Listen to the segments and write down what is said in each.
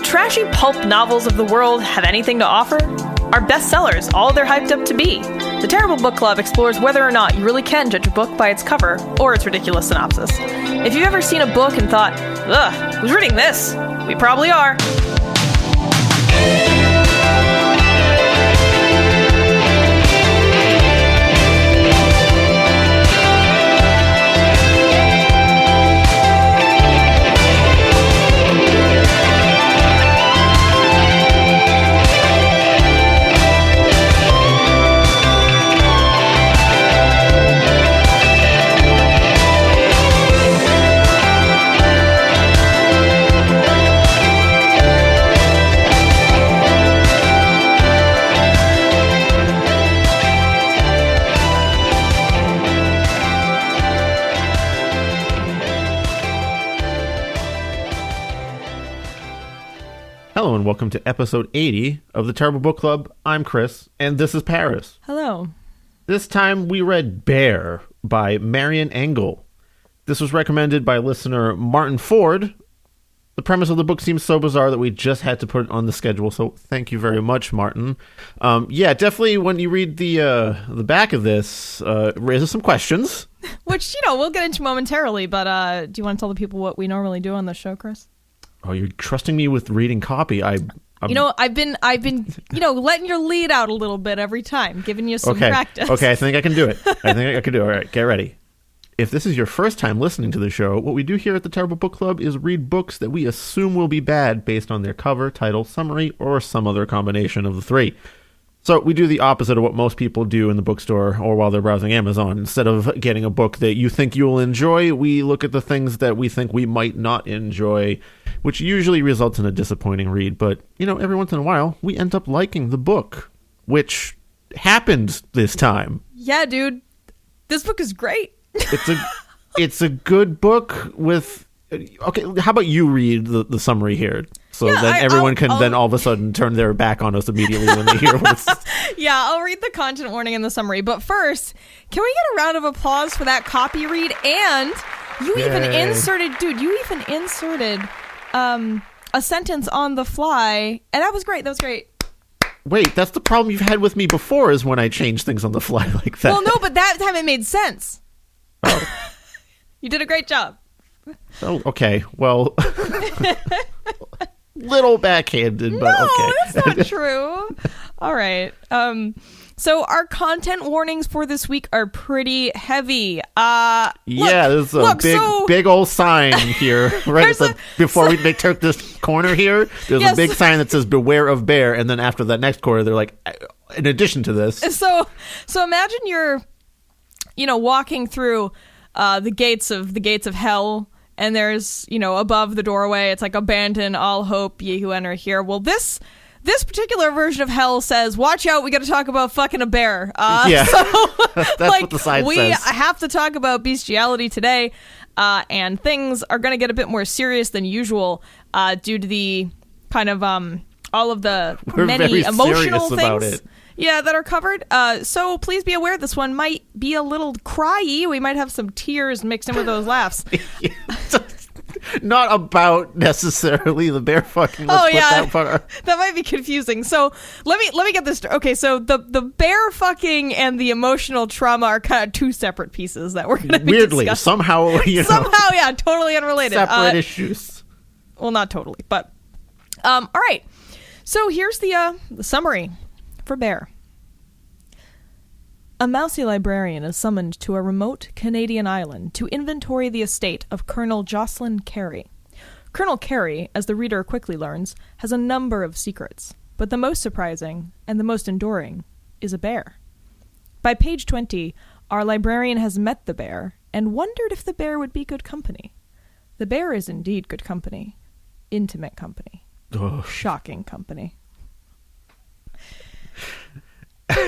trashy pulp novels of the world have anything to offer? Are bestsellers all they're hyped up to be? The Terrible Book Club explores whether or not you really can judge a book by its cover or its ridiculous synopsis. If you've ever seen a book and thought, ugh, who's reading this? We probably are. Hello and welcome to episode 80 of the Terrible Book Club. I'm Chris, and this is Paris. Hello. This time we read Bear by Marian Engel. This was recommended by listener Martin Ford. The premise of the book seems so bizarre that we just had to put it on the schedule, so thank you very much, Martin. Yeah, definitely when you read the back of this, it raises some questions. Which, we'll get into momentarily, but do you want to tell the people what we normally do on the show, Chris? Oh, you're trusting me with reading copy. I've been letting your lead out a little bit every time, giving you some practice. Okay, I think I can do it. All right, get ready. If this is your first time listening to the show, what we do here at the Terrible Book Club is read books that we assume will be bad based on their cover, title, summary, or some other combination of the three. So we do the opposite of what most people do in the bookstore or while they're browsing Amazon. Instead of getting a book that you think you'll enjoy, we look at the things that we think we might not enjoy, which usually results in a disappointing read. But, every once in a while, we end up liking the book, which happened this time. Yeah, dude. This book is great. It's a good book with... Okay, how about you read the summary here? So that everyone can then all of a sudden turn their back on us immediately when they hear what's... Yeah, I'll read the content warning in the summary. But first, can we get a round of applause for that copy read? And you even inserted a sentence on the fly. And that was great. Wait, that's the problem you've had with me before, is when I change things on the fly like that. Well, no, but that time it made sense. Oh. You did a great job. Oh, okay. Well, little backhanded, but okay. No, that's not true. All right. So our content warnings for this week are pretty heavy. There's a big old sign here right before we turn this corner here. There's a big sign that says "Beware of Bear," and then after that next corner, they're like, in addition to this. So imagine you're, walking through the gates of hell. And there's, above the doorway, it's like, abandon all hope, ye who enter here. Well, this particular version of hell says, watch out, we got to talk about fucking a bear. So, that's what the sign says. We have to talk about bestiality today, and things are going to get a bit more serious than usual due to the kind of all of the many emotional things. Yeah, that are covered. So please be aware this one might be a little cryy. We might have some tears mixed in with those laughs. Not about necessarily the bear fucking. That might be confusing. So let me get this. Okay, so the bear fucking and the emotional trauma are kind of two separate pieces that we're going to be discussing. somehow, totally unrelated. Separate issues. Well, not totally, but all right. So here's the summary for Bear. A mousy librarian is summoned to a remote Canadian island to inventory the estate of Colonel Jocelyn Carey. Colonel Carey, as the reader quickly learns, has a number of secrets, but the most surprising and the most enduring is a bear. By page 20, our librarian has met the bear and wondered if the bear would be good company. The bear is indeed good company. Intimate company. Oh. Shocking company.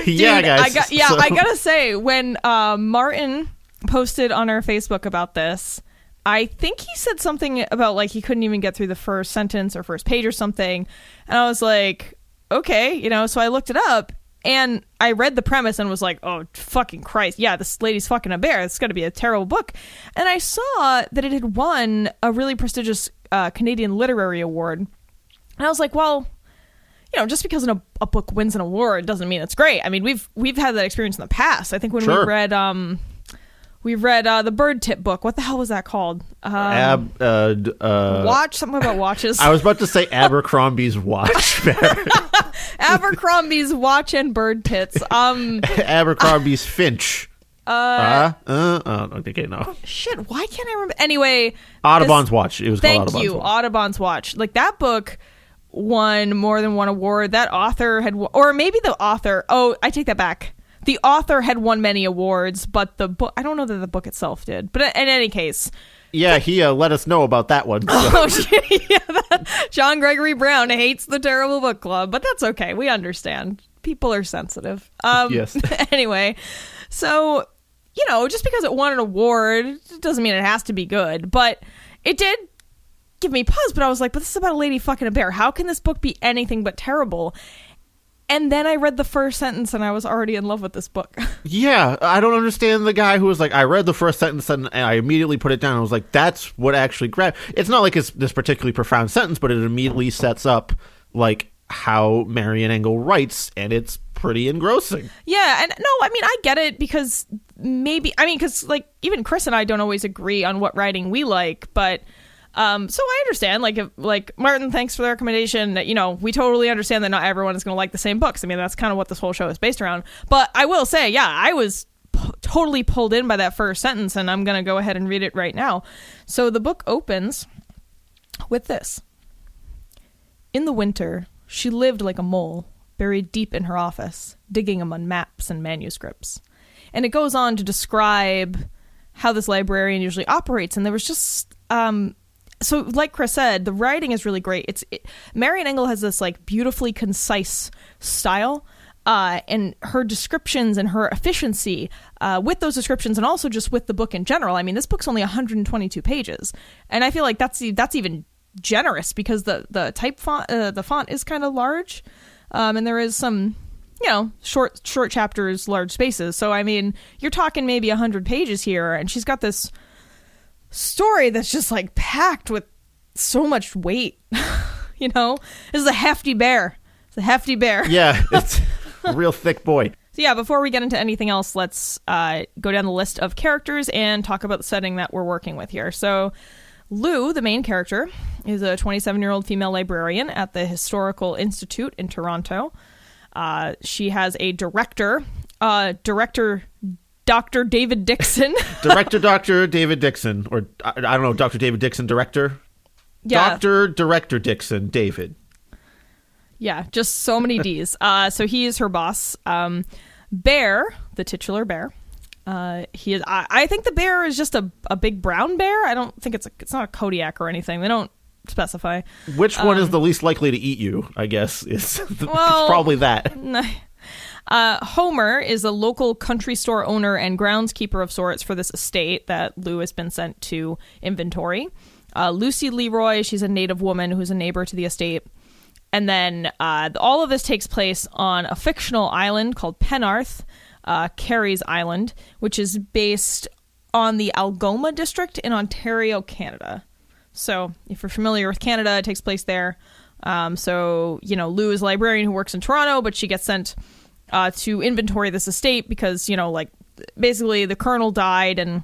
Yeah, guys. I gotta say, when Martin posted on our Facebook about this, I think he said something about like he couldn't even get through the first sentence or first page or something, and I was like, okay, so I looked it up and I read the premise and was like, oh fucking Christ, yeah, this lady's fucking a bear, it's gonna be a terrible book. And I saw that it had won a really prestigious Canadian literary award And I was like, well, just because a book wins an award doesn't mean it's great. I mean, we've had that experience in the past. I think when we read the Bird Tip book. What the hell was that called? Watch, something about watches. I was about to say Abercrombie's Watch. Abercrombie's Watch and Bird Tits. Abercrombie's Finch. Okay, no. Shit, why can't I remember? Anyway. Audubon's Watch. It was called Audubon's Watch. Thank you, Audubon's Watch. Like, that book won more than one award. That author had, or maybe the author, I take that back. The author had won many awards, but the book, I don't know that the book itself did. But in any case. Yeah, he let us know about that one. So. Oh, yeah, John Gregory Brown hates the Terrible Book Club, but that's okay. We understand. People are sensitive. Yes. Anyway, so, just because it won an award doesn't mean it has to be good. But it did give me pause, but I was like, but this is about a lady fucking a bear. How can this book be anything but terrible? And then I read the first sentence and I was already in love with this book. Yeah, I don't understand the guy who was like, I read the first sentence and I immediately put it down. I was like, that's what actually grabbed. It's not like it's this particularly profound sentence, but it immediately sets up like how Marian Engel writes, and it's pretty engrossing. Yeah, and no, I mean, I get it because because like even Chris and I don't always agree on what writing we like, but so I understand, like Martin, thanks for the recommendation. We totally understand that not everyone is going to like the same books. I mean, that's kind of what this whole show is based around. But I will say, yeah, I was totally pulled in by that first sentence, and I'm going to go ahead and read it right now. So the book opens with this. In the winter, she lived like a mole, buried deep in her office, digging among maps and manuscripts. And it goes on to describe how this librarian usually operates. And there was just... So, like Chris said, the writing is really great. Marian Engel has this like beautifully concise style, and her descriptions and her efficiency with those descriptions, and also just with the book in general. I mean, this book's only 122 pages, and I feel like that's even generous because the type font, the font is kind of large, and there is some short chapters, large spaces. So I mean, you're talking maybe 100 pages here, and she's got this story that's just like packed with so much weight. This is a hefty bear. Yeah, it's a real thick boy. So yeah, before we get into anything else, let's go down the list of characters and talk about the setting that we're working with here. So Lou, the main character, is a 27-year-old female librarian at the Historical Institute in Toronto. She has a director Dr. David Dixon. Dr. David Dixon. Or, I don't know, Dr. David Dixon, director? Yeah. Director Dixon, David. Yeah, just so many Ds. So he is her boss. Bear, the titular bear. He is. I think the bear is just a big brown bear. I don't think it's not a Kodiak or anything. They don't specify. Which one is the least likely to eat you, I guess. It's probably that. Homer is a local country store owner and groundskeeper of sorts for this estate that Lou has been sent to inventory. Lucy Leroy, she's a native woman who's a neighbor to the estate. And then all of this takes place on a fictional island called Penarth, Carey's Island, which is based on the Algoma district in Ontario, Canada. So if you're familiar with Canada, it takes place there. Lou is a librarian who works in Toronto, but she gets sent to inventory this estate because, basically the colonel died and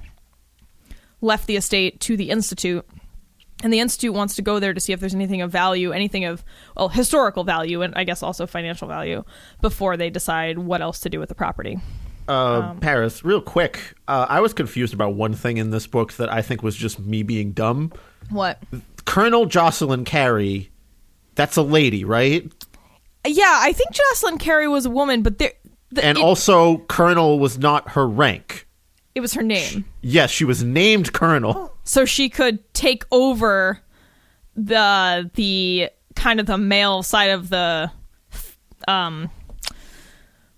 left the estate to the Institute. And the Institute wants to go there to see if there's anything of value, historical value, and I guess also financial value, before they decide what else to do with the property. Paris, real quick, I was confused about one thing in this book that I think was just me being dumb. What? Colonel Jocelyn Carey, that's a lady, right? Yeah, I think Jocelyn Carey was a woman, but also Colonel was not her rank. It was her name. Yes, she was named Colonel. So she could take over the kind of the male side of the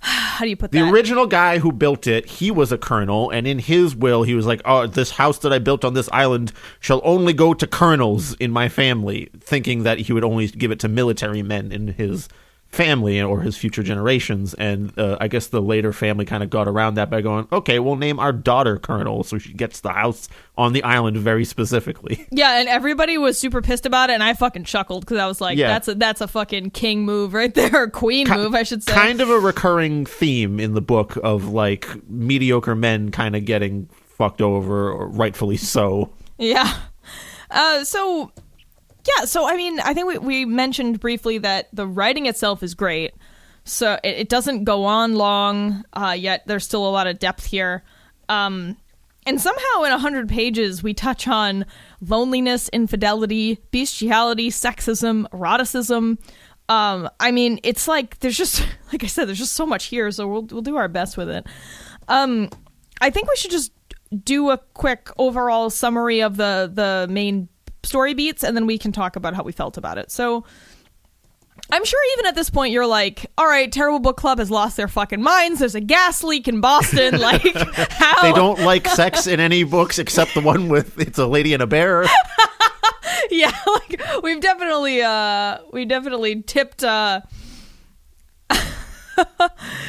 how do you put that? The original guy who built it, he was a colonel, and in his will he was like, "Oh, this house that I built on this island shall only go to colonels in my family," thinking that he would only give it to military men in his family or his future generations. And I guess the later family kind of got around that by going, okay, we'll name our daughter Colonel, so she gets the house on the island very specifically. Yeah, and everybody was super pissed about it, and I fucking chuckled because I was like, that's a fucking king move right there, or queen move, I should say. Kind of a recurring theme in the book of like mediocre men kind of getting fucked over, or rightfully so. Yeah. So I mean, I think we mentioned briefly that the writing itself is great. So it doesn't go on long, yet there's still a lot of depth here. And somehow in 100 pages, we touch on loneliness, infidelity, bestiality, sexism, eroticism. I mean, it's like, there's just, like I said, there's just so much here, so we'll do our best with it. I think we should just do a quick overall summary of the main story beats, and then we can talk about how we felt about it. So I'm sure even at this point you're like, all right, Terrible Book Club has lost their fucking minds. There's a gas leak in Boston. Like, how? They don't like sex in any books except the one with it's a lady and a bear. Yeah, like we definitely tipped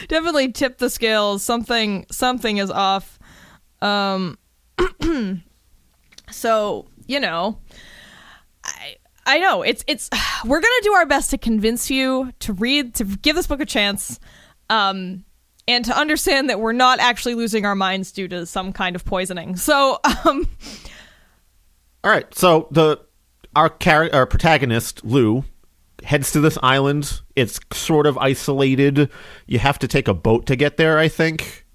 definitely tipped the scales. Something is off. So, you know, I know it's we're gonna do our best to convince you to give this book a chance, and to understand that we're not actually losing our minds due to some kind of poisoning. So, all right. So our protagonist Lou heads to this island. It's sort of isolated. You have to take a boat to get there, I think,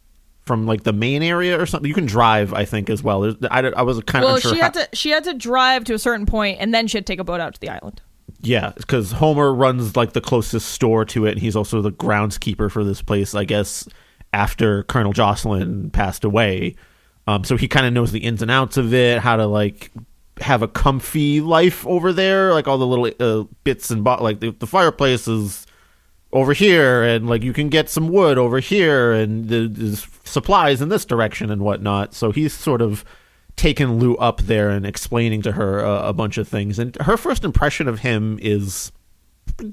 from like the main area or something. You can drive, I think, as well. I was kind of unsure. She had to drive to a certain point, and then she had to take a boat out to the island. Yeah, because Homer runs like the closest store to it, and he's also the groundskeeper for this place, I guess, after Colonel Jocelyn passed away. So he kind of knows the ins and outs of it, how to like have a comfy life over there, like all the little bits and like the fireplace is over here, and like you can get some wood over here, and there's supplies in this direction and whatnot. So he's sort of taken Lou up there and explaining to her a bunch of things. And her first impression of him is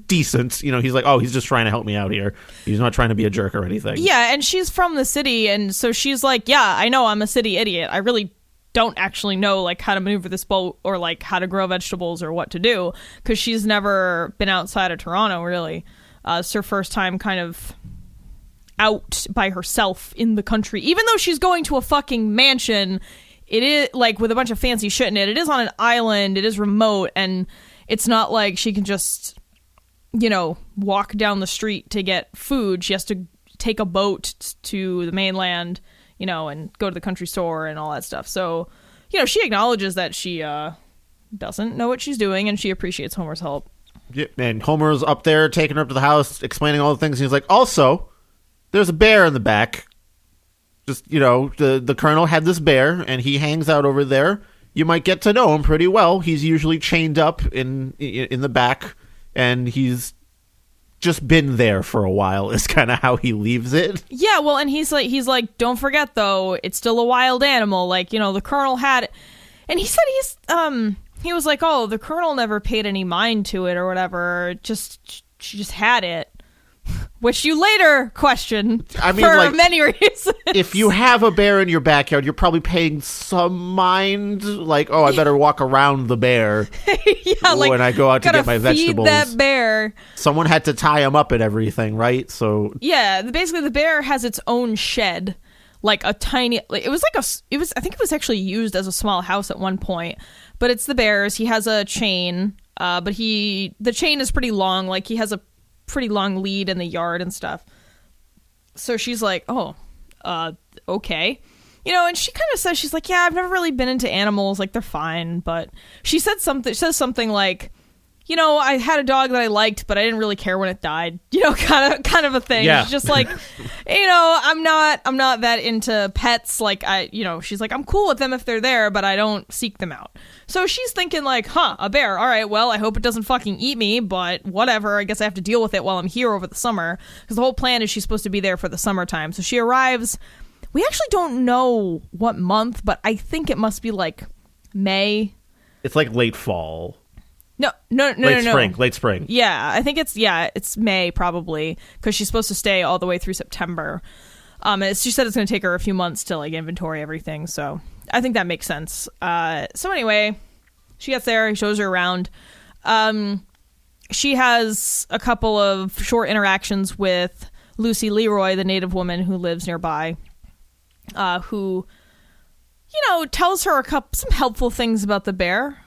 decent. You know, he's like, oh, he's just trying to help me out here. He's not trying to be a jerk or anything. Yeah, and she's from the city, and so she's like, yeah, I know I'm a city idiot. I really don't actually know like how to maneuver this boat or like how to grow vegetables or what to do, because she's never been outside of Toronto, really. It's her first time kind of out by herself in the country, even though she's going to a fucking mansion. It is like with a bunch of fancy shit in it. It is on an island. It is remote, and it's not like she can just, you know, walk down the street to get food. She has to take a boat to the mainland, you know, and go to the country store and all that stuff. So, you know, she acknowledges that she doesn't know what she's doing, and she appreciates Homer's help. Yeah, and Homer's up there taking her up to the house, explaining all the things. And he's like, also, there's a bear in the back. Just, you know, the Colonel had this bear, and he hangs out over there. You might get to know him pretty well. He's usually chained up in the back, and he's just been there for a while is kind of how he leaves it. Yeah, well, and he's like, don't forget, though, it's still a wild animal. Like, you know, the Colonel had it. And he said he was like, oh, the Colonel never paid any mind to it or whatever. She just had it. Which you later question for like, many reasons. If you have a bear in your backyard, you're probably paying some mind. Like, oh, I better walk around the bear when I go out to get my vegetables. Feed that bear. Someone had to tie him up and everything, right? So yeah, basically the bear has its own shed. Like a tiny, I think it was actually used as a small house at one point, but it's the bear's. He has a chain, but the chain is pretty long. Like he has a pretty long lead in the yard and stuff. So she's like, oh, okay. You know, and she kind of says, she's like, yeah, I've never really been into animals. Like they're fine. But she says something like, you know, I had a dog that I liked, but I didn't really care when it died. You know, kind of a thing. Yeah. She's just like, you know, I'm not that into pets. Like she's like, I'm cool with them if they're there, but I don't seek them out. So she's thinking like, a bear. All right, well, I hope it doesn't fucking eat me, but whatever. I guess I have to deal with it while I'm here over the summer, because the whole plan is she's supposed to be there for the summertime. So she arrives. We actually don't know what month, but I think it must be like May. It's like late fall. No. Late spring. Yeah, I think it's May probably, because she's supposed to stay all the way through September. She said it's going to take her a few months to like inventory everything, so I think that makes sense. So anyway, she gets there, he shows her around. She has a couple of short interactions with Lucy Leroy, the native woman who lives nearby, who, tells her some helpful things about the bear.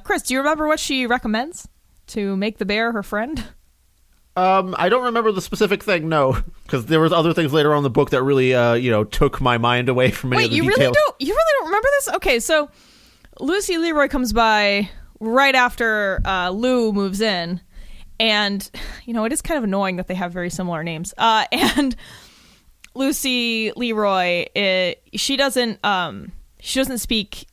Chris, do you remember what she recommends to make the bear her friend? I don't remember the specific thing, no, because there was other things later on in the book that really, took my mind away from any of the details. You really don't remember this? Okay, so Lucy Leroy comes by right after Lou moves in, and, it is kind of annoying that they have very similar names. And Lucy Leroy, she doesn't speak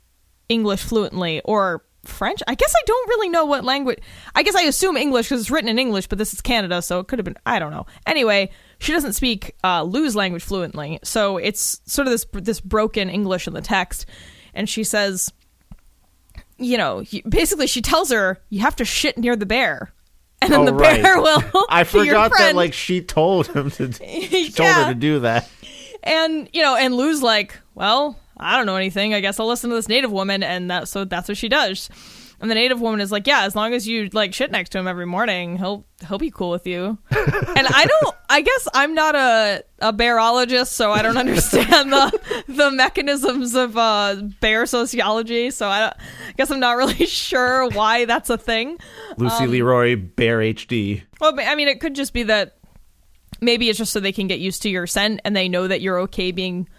English fluently, or French? I guess I don't really know what language. I guess I assume English because it's written in English, but this is Canada, so it could have been, I don't know. Anyway, she doesn't speak Lou's language fluently, so it's sort of this broken English in the text. And she says, basically she tells her, you have to shit near the bear. And then bear will I forgot that, she told him to told her to do that. And, and Lou's like, well, I don't know anything. I guess I'll listen to this native woman, and that's what she does. And the native woman is like, yeah, as long as you shit next to him every morning, he'll be cool with you. And I guess I'm not a bearologist, so I don't understand the mechanisms of bear sociology. So I guess I'm not really sure why that's a thing. Lucy Leroy, Bear HD. Well, I mean, it could just be that maybe it's just so they can get used to your scent and they know that you're okay being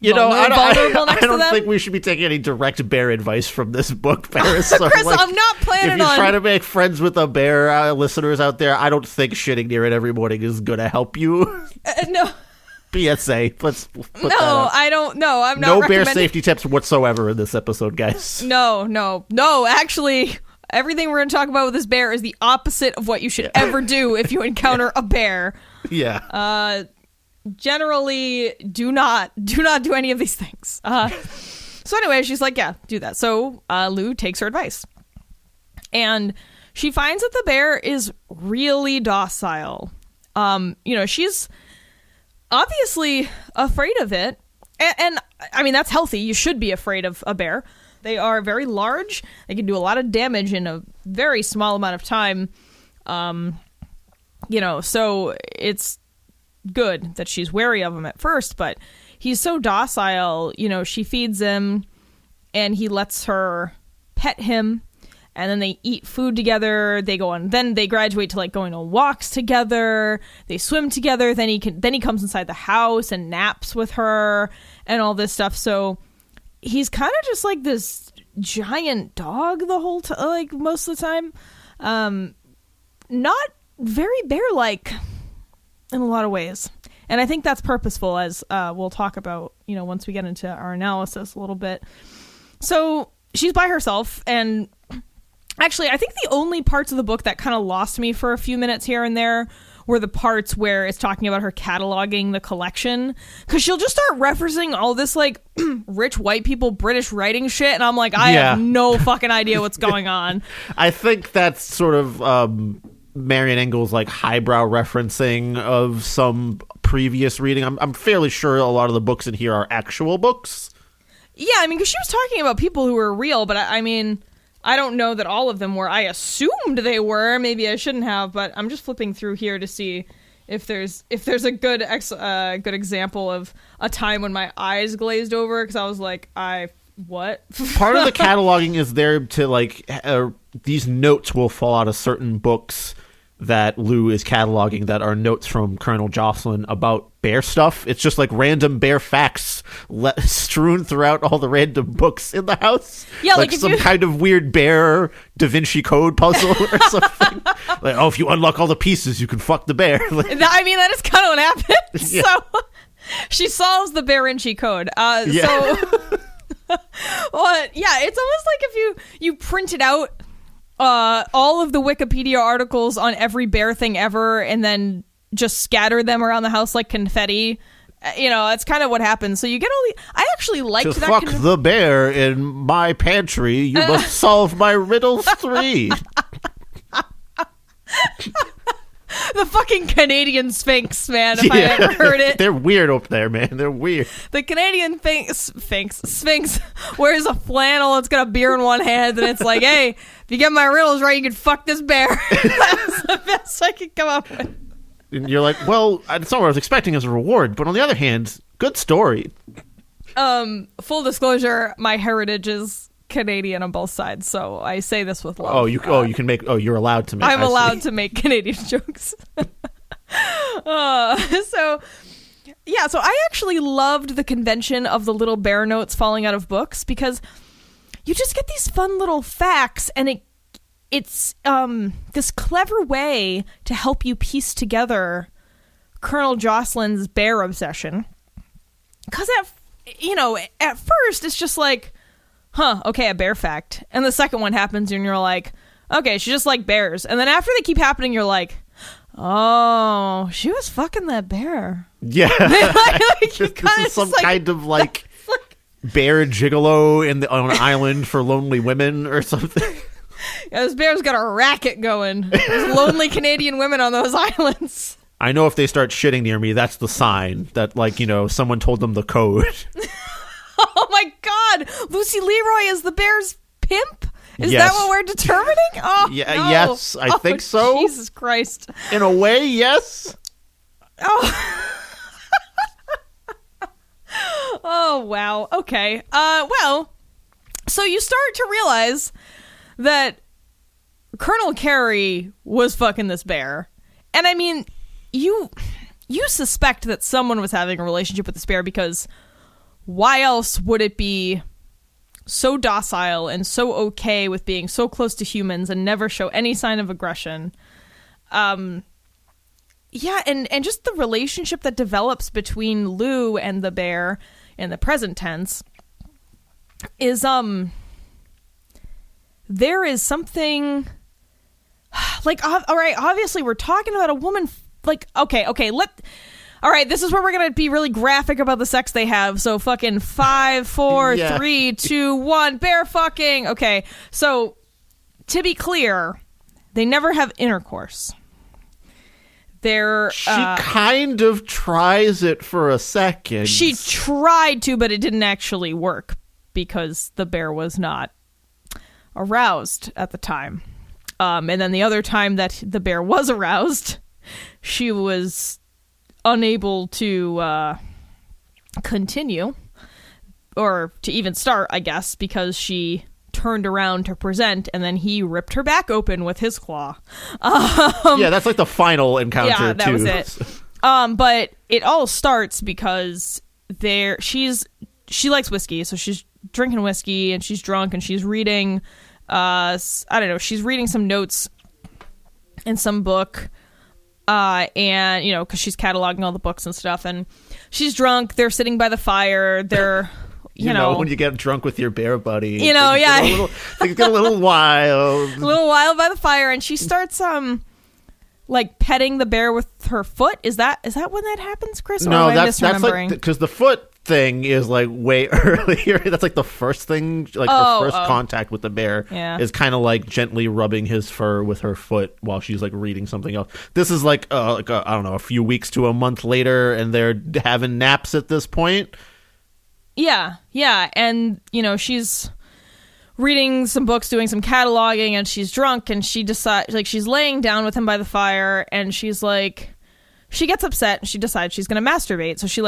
I don't think we should be taking any direct bear advice from this book, Paris. So Chris, I'm not planning on... If you try to make friends with a bear, listeners out there, I don't think shitting near it every morning is going to help you. No. PSA. Let's put that out. I don't know. I'm not No bear safety tips whatsoever in this episode, guys. No. Actually, everything we're going to talk about with this bear is the opposite of what you should ever do if you encounter a bear. Yeah. Generally, do not do any of these things. So anyway, she's like, yeah, do that. So Lou takes her advice. And she finds that the bear is really docile. She's obviously afraid of it. And I mean, that's healthy. You should be afraid of a bear. They are very large. They can do a lot of damage in a very small amount of time. So it's good that she's wary of him at first, but he's so docile. She feeds him and he lets her pet him, and then they eat food together. Then they graduate to going on walks together. They swim together. Then he comes inside the house and naps with her and all this stuff. So he's kind of just like this giant dog the whole time, most of the time. Not very bear-like in a lot of ways. And I think that's purposeful, as we'll talk about, once we get into our analysis a little bit. So she's by herself, and actually I think the only parts of the book that kind of lost me for a few minutes here and there were the parts where it's talking about her cataloging the collection, because she'll just start referencing all this rich white people British writing shit, and I'm like, I have no fucking idea what's going on. I think that's sort of Marian Engel's highbrow referencing of some previous reading. I'm fairly sure a lot of the books in here are actual books. Yeah, I mean, because she was talking about people who were real, but I mean, I don't know that all of them were. I assumed they were. Maybe I shouldn't have, but I'm just flipping through here to see if there's a good example of a time when my eyes glazed over, because I was like, what? Part of the cataloging is there to these notes will fall out of certain books that Lou is cataloging that are notes from Colonel Jocelyn about bear stuff. It's just random bear facts strewn throughout all the random books in the house. Yeah, some kind of weird bear Da Vinci Code puzzle or something. If you unlock all the pieces, you can fuck the bear. I mean, that is kind of what happens. Yeah. So she solves the Da Vinci Code. So... Well, yeah, it's almost like if you printed out all of the Wikipedia articles on every bear thing ever and then just scatter them around the house like confetti. It's kind of what happens. So you get all the... I actually liked that. To fuck the bear in my pantry, you must solve my riddles 3. The fucking Canadian Sphinx, man, if I ever heard it. They're weird up there, man. They're weird. The Canadian Sphinx wears a flannel. It's got a beer in one hand, and it's like, hey, if you get my riddles right, you can fuck this bear. That was the best I could come up with. And you're like, well, it's not what I was expecting as a reward, but on the other hand, good story. Full disclosure, my heritage is Canadian on both sides, so I say this with love. You're allowed to make. I'm allowed to make Canadian jokes. So I actually loved the convention of the little bear notes falling out of books, because you just get these fun little facts, and it's this clever way to help you piece together Colonel Jocelyn's bear obsession. Because at first it's just like, okay, a bear fact. And the second one happens and you're like, okay, she just like bears. And then after they keep happening, you're like, oh, she was fucking that bear. Yeah. This is some kind of like bear gigolo on an island for lonely women or something. Yeah, this bear's got a racket going. There's lonely Canadian women on those islands. I know if they start shitting near me, that's the sign that, someone told them the code. Oh my God, Lucy Leroy is the bear's pimp? Is that what we're determining? Oh, yeah, no. Yes, I think so. Jesus Christ. In a way, yes. Oh. Oh, wow. Okay. Well, so you start to realize that Colonel Carey was fucking this bear. And I mean, you suspect that someone was having a relationship with this bear, because why else would it be so docile and so okay with being so close to humans and never show any sign of aggression? And just the relationship that develops between Lou and the bear in the present tense is, there is something like, all right, obviously we're talking about a woman, all right, this is where we're going to be really graphic about the sex they have. So fucking 5, 4, 3, 2, 1, bear fucking. Okay, so to be clear, they never have intercourse. She kind of tries it for a second. She tried to, but it didn't actually work because the bear was not aroused at the time. And then the other time that the bear was aroused, she was unable to continue or to even start, I guess, because she turned around to present and then he ripped her back open with his claw. That's like the final encounter. Yeah, that was it. But it all starts because she likes whiskey, so she's drinking whiskey and she's drunk and she's reading she's reading some notes in some book. And, because she's cataloging all the books and stuff, and she's drunk. They're sitting by the fire. They're, you know, when you get drunk with your bear buddy, things get a little wild. A little wild by the fire, and she starts, petting the bear with her foot. Is that when that happens, Chris? No, that's like, because the foot thing is like way earlier. That's like the first thing, her first contact with the bear is kind of like gently rubbing his fur with her foot while she's like reading something else. This is I don't know, a few weeks to a month later, and they're having naps at this point. Yeah, and she's reading some books, doing some cataloging, and she's drunk, and she decides, she's laying down with him by the fire, and she's like, she gets upset, and she decides she's gonna masturbate, so she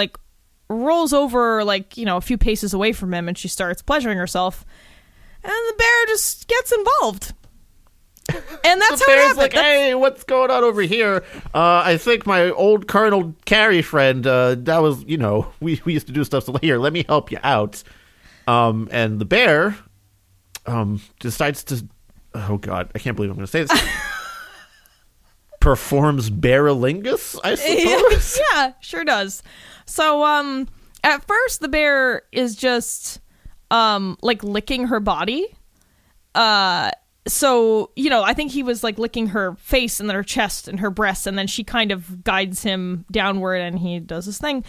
rolls over a few paces away from him, and she starts pleasuring herself, and the bear just gets involved. And that's how it happened. Like, hey, what's going on over here? I think my old Colonel Carey friend, that was, we used to do stuff, so here, let me help you out. And the bear decides to, oh god, I can't believe I'm going to say this, performs bearalingus, I suppose? Yeah, sure does. So, at first, the bear is just, licking her body. So, I think he was, licking her face and then her chest and her breasts, and then she kind of guides him downward, and he does his thing.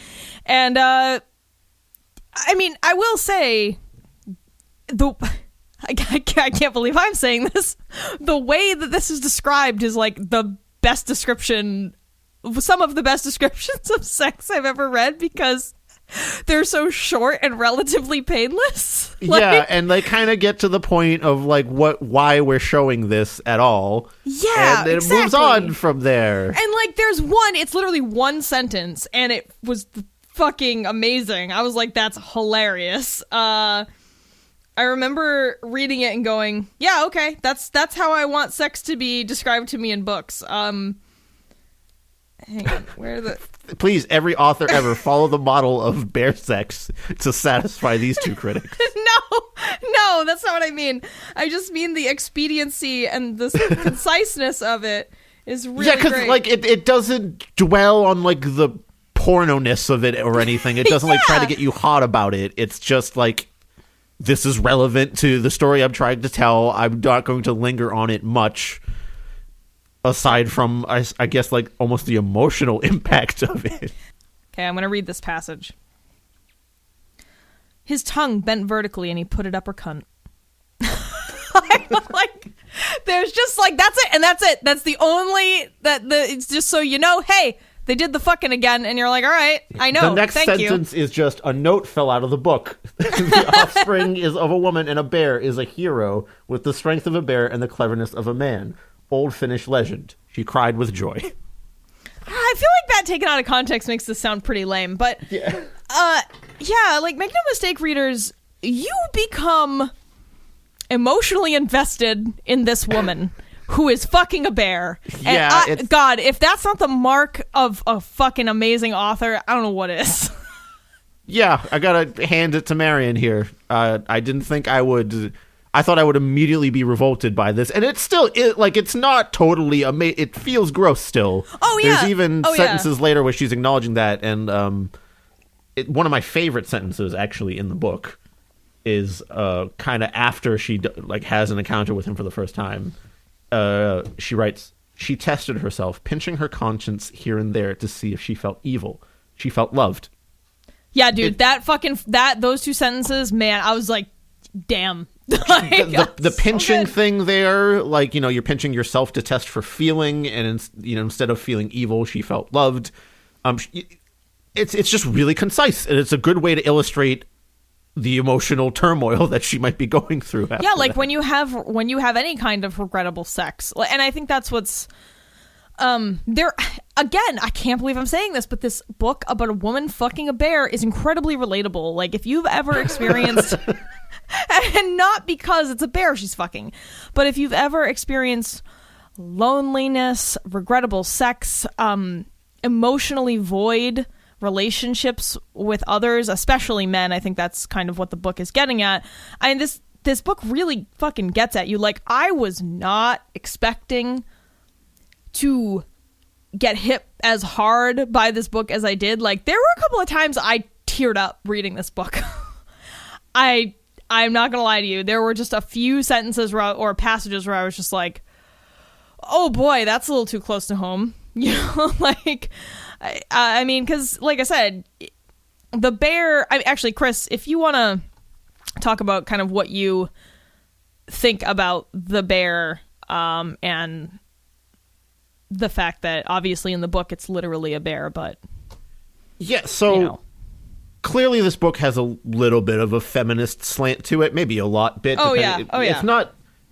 And, I will say, I can't believe I'm saying this. The way that this is described is like the best description, some of the best descriptions of sex I've ever read, because they're so short and relatively painless. Yeah, and they kind of get to the point of like why we're showing this at all. Yeah, and it moves on from there. And like there's it's literally one sentence, and it was fucking amazing. I was like, that's hilarious. I remember reading it and going, yeah, okay, that's how I want sex to be described to me in books. Hang on, where the... Please, every author ever follow the model of bear sex to satisfy these two critics. No, that's not what I mean. I just mean the expediency and the conciseness of it is really great. Yeah, because like it doesn't dwell on like the porno-ness of it or anything. It doesn't like try to get you hot about it. It's just like, this is relevant to the story I'm trying to tell. I'm not going to linger on it much. Aside from, I guess, like, almost the emotional impact of it. Okay, I'm going to read this passage. His tongue bent vertically and he put it up her cunt. Like, there's just, like, that's it, and that's it. That's the only, it's just so you know, hey, they did the fucking again, and you're like, all right, I know, the next sentence is just, a note fell out of the book. The offspring is of a woman, and a bear is a hero with the strength of a bear and the cleverness of a man. Old Finnish legend. She cried with joy. I feel like that taken out of context makes this sound pretty lame, but yeah, like, make no mistake, readers, you become emotionally invested in this woman who is fucking a bear. Yeah, and God, if that's not the mark of a fucking amazing author, I don't know what is. Yeah, I gotta hand it to Marian here. I didn't think I would... I thought I would immediately be revolted by this, and it's still it's not totally amazing. It feels gross still. Oh yeah, there's even sentences later where she's acknowledging that, and one of my favorite sentences actually in the book is kind of after she has an encounter with him for the first time. She writes, "She tested herself, pinching her conscience here and there to see if she felt evil. She felt loved." Yeah, dude, those two sentences, man, I was like, damn. Like, the pinching thing there, like, you know, you're pinching yourself to test for feeling, and instead of feeling evil, she felt loved. It's just really concise, and it's a good way to illustrate the emotional turmoil that she might be going through. Yeah, like when you have any kind of regrettable sex, and I think that's what's there. Again, I can't believe I'm saying this, but this book about a woman fucking a bear is incredibly relatable. Like, if you've ever experienced. And not because it's a bear she's fucking, but if you've ever experienced loneliness, regrettable sex, emotionally void relationships with others, especially men, I think that's kind of what the book is getting at. And this book really fucking gets at you. Like, I was not expecting to get hit as hard by this book as I did. Like, there were a couple of times I teared up reading this book. I'm not gonna lie to you. There were just a few sentences or passages where I was just like, "Oh boy, that's a little too close to home." You know, like, I mean, because like I said, the bear. Actually, Chris, if you want to talk about kind of what you think about the bear, and the fact that obviously in the book it's literally a bear, but yeah, so. You know. Clearly, this book has a little bit of a feminist slant to it, maybe a lot bit. Oh yeah.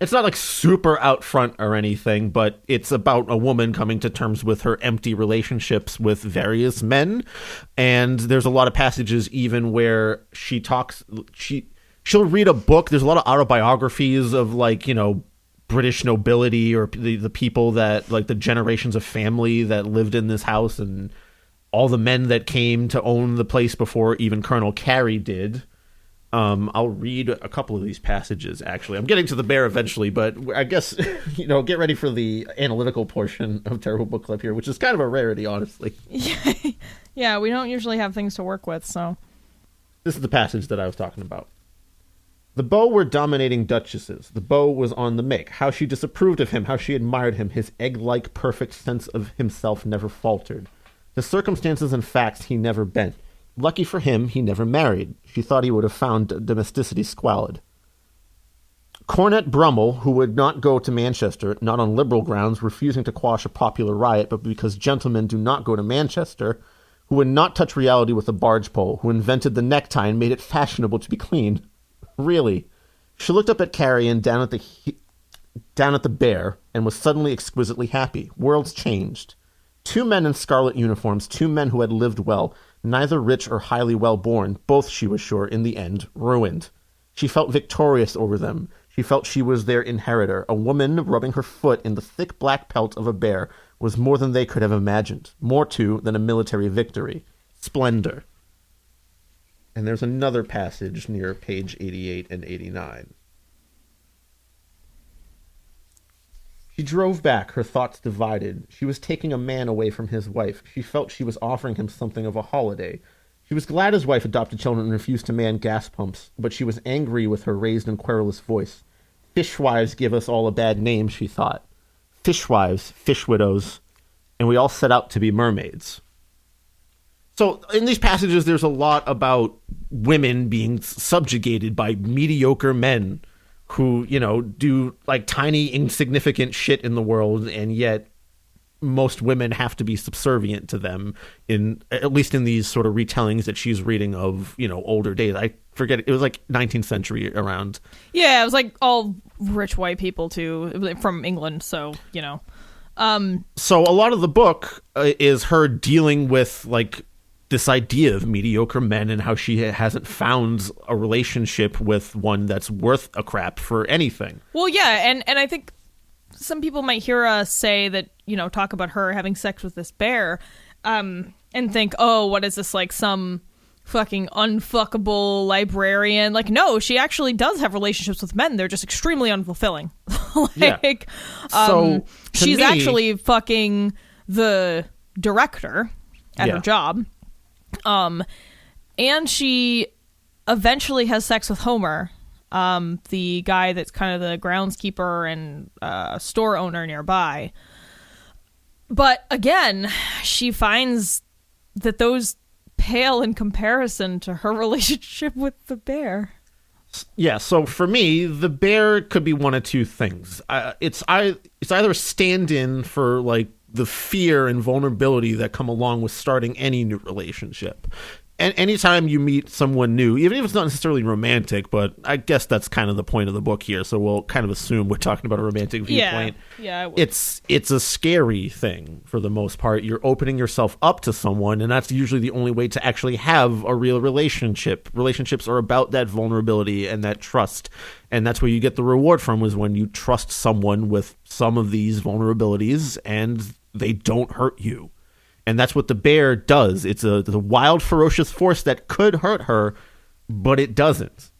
It's not like super out front or anything, but it's about a woman coming to terms with her empty relationships with various men. And there's a lot of passages even where she'll read a book. There's a lot of autobiographies of, like, you know, British nobility or the people that, like, the generations of family that lived in this house, and all the men that came to own the place before even Colonel Carey did. I'll read a couple of these passages, actually. I'm getting to the bear eventually, but I guess, you know, get ready for the analytical portion of Terrible Book Club here, which is kind of a rarity, honestly. Yeah, we don't usually have things to work with, so. This is the passage that I was talking about. The beaux were dominating duchesses. The beau was on the make. How she disapproved of him, how she admired him. His egg-like perfect sense of himself never faltered. The circumstances and facts he never bent. Lucky for him, he never married. She thought he would have found domesticity squalid. Cornet Brummel, who would not go to Manchester, not on liberal grounds, refusing to quash a popular riot, but because gentlemen do not go to Manchester, who would not touch reality with a barge pole, who invented the necktie and made it fashionable to be clean. Really. She looked up at Carrie and down at the bear, and was suddenly exquisitely happy. Worlds changed. 2 men in scarlet uniforms, 2 men who had lived well, neither rich or highly well-born, both, she was sure, in the end, ruined. She felt victorious over them. She felt she was their inheritor. A woman rubbing her foot in the thick black pelt of a bear was more than they could have imagined. More, too, than a military victory. Splendor. And there's another passage near page 88 and 89. She drove back, her thoughts divided. She was taking a man away from his wife. She felt she was offering him something of a holiday. She was glad his wife adopted children and refused to man gas pumps, but she was angry with her raised and querulous voice. Fishwives give us all a bad name, she thought. Fishwives, fish widows, and we all set out to be mermaids. So in these passages, there's a lot about women being subjugated by mediocre men who, do like tiny, insignificant shit in the world, and yet most women have to be subservient to them, at least in these sort of retellings that she's reading of, older days. I forget, it was like 19th century around. Yeah, it was like all rich white people too, from England, so, So a lot of the book is her dealing with like this idea of mediocre men and how she hasn't found a relationship with one that's worth a crap for anything. Well, yeah, and I think some people might hear us say that, talk about her having sex with this bear, and think, oh, what is this, like some fucking unfuckable librarian? Like, no, she actually does have relationships with men. They're just extremely unfulfilling. So she's actually fucking the director at her job. And she eventually has sex with Homer, the guy that's kind of the groundskeeper and store owner nearby. But again, she finds that those pale in comparison to her relationship with the bear. Yeah, so for me, the bear could be one of two things. It's either a stand-in for like the fear and vulnerability that come along with starting any new relationship. And anytime you meet someone new, even if it's not necessarily romantic, but I guess that's kind of the point of the book here, so we'll kind of assume we're talking about a romantic viewpoint. Yeah, it's a scary thing for the most part. You're opening yourself up to someone, and that's usually the only way to actually have a real relationship. Relationships are about that vulnerability and that trust, and that's where you get the reward from, is when you trust someone with some of these vulnerabilities and they don't hurt you. And that's what the bear does. It's a wild, ferocious force that could hurt her, but it doesn't.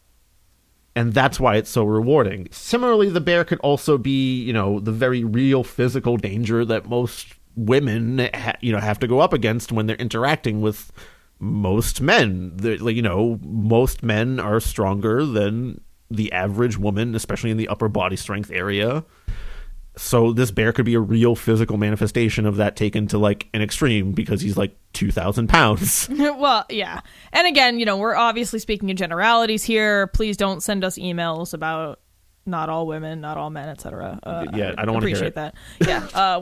And that's why it's so rewarding. Similarly, the bear could also be, the very real physical danger that most women, have to go up against when they're interacting with most men. Most men are stronger than the average woman, especially in the upper body strength area. So this bear could be a real physical manifestation of that taken to like an extreme, because he's like 2,000 pounds. Well, yeah. And again, we're obviously speaking in generalities here. Please don't send us emails about not all women, not all men, etc. Yeah, I don't want to hear it. That. Yeah.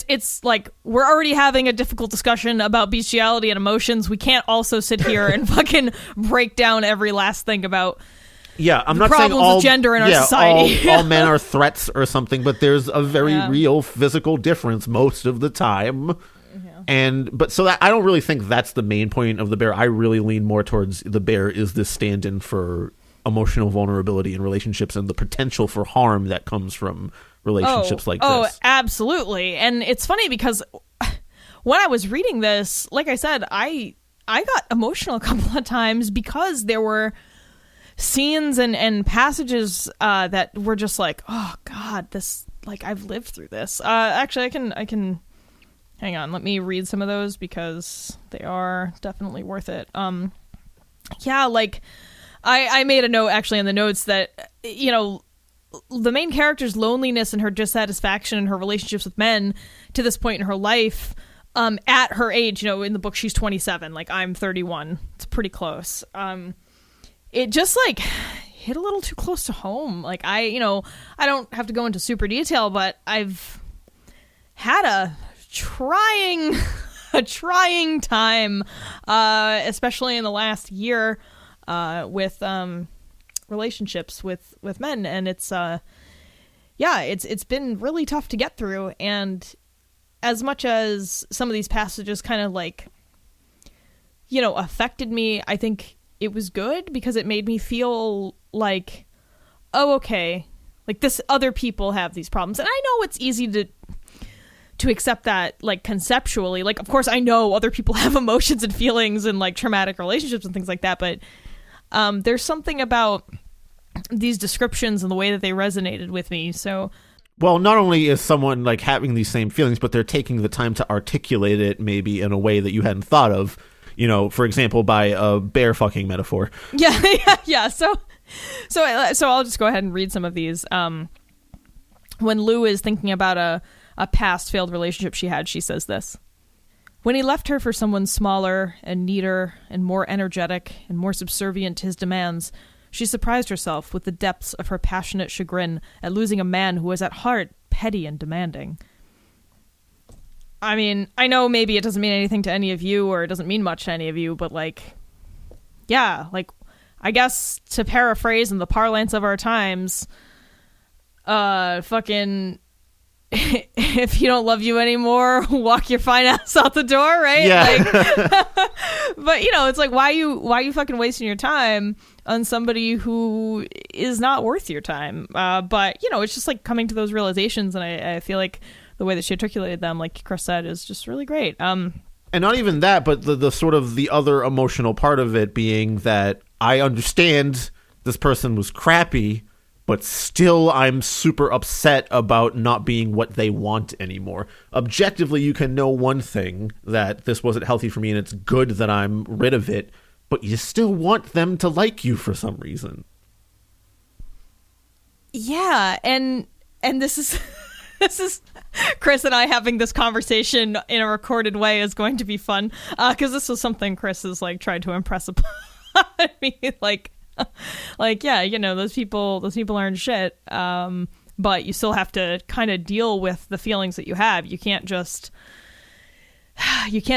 It's like we're already having a difficult discussion about bestiality and emotions. We can't also sit here and fucking break down every last thing about I'm not saying all gender in our society. all men are threats or something, but there's a very real physical difference most of the time. Yeah. But I don't really think that's the main point of the bear. I really lean more towards the bear is this stand-in for emotional vulnerability in relationships and the potential for harm that comes from relationships like this. Oh, absolutely. And it's funny because when I was reading this, like I said, I got emotional a couple of times because there were scenes and passages that were just like, oh God, this, like, I've lived through this. Actually, I can hang on, let me read some of those because they are definitely worth it. Like I made a note actually in the notes that, the main character's loneliness and her dissatisfaction in her relationships with men to this point in her life, at her age, in the book she's 27, like I'm 31. It's pretty close. It just like hit a little too close to home. Like, I don't have to go into super detail, but I've had a trying time, especially in the last year, with relationships with men, and it's been really tough to get through. And as much as some of these passages kind of like, affected me, I think it was good because it made me feel like, oh, okay, like this, other people have these problems. And I know it's easy to accept that, like, conceptually. Like, of course I know other people have emotions and feelings and like traumatic relationships and things like that, but there's something about these descriptions and the way that they resonated with me. So, well, not only is someone like having these same feelings, but they're taking the time to articulate it maybe in a way that you hadn't thought of, for example, by a bear fucking metaphor. Yeah. So I'll just go ahead and read some of these. When Lou is thinking about a past failed relationship she had, she says this: when he left her for someone smaller and neater and more energetic and more subservient to his demands, she surprised herself with the depths of her passionate chagrin at losing a man who was at heart petty and demanding. I mean, I know maybe it doesn't mean anything to any of you, or it doesn't mean much to any of you, but like, yeah, like, I guess to paraphrase in the parlance of our times, fucking, if he don't love you anymore, walk your fine ass out the door, right? Yeah. Like, but it's like, why you fucking wasting your time on somebody who is not worth your time? But it's just like coming to those realizations, and I feel like the way that she articulated them, like Chris said, is just really great. And not even that, but the sort of the other emotional part of it being that I understand this person was crappy, but still I'm super upset about not being what they want anymore. Objectively, you can know one thing, that this wasn't healthy for me and it's good that I'm rid of it, but you still want them to like you for some reason. Yeah, and this is this is Chris and I having this conversation in a recorded way is going to be fun, because this was something Chris has like tried to impress upon me, like yeah, those people aren't shit, but you still have to kind of deal with the feelings that you have. You can't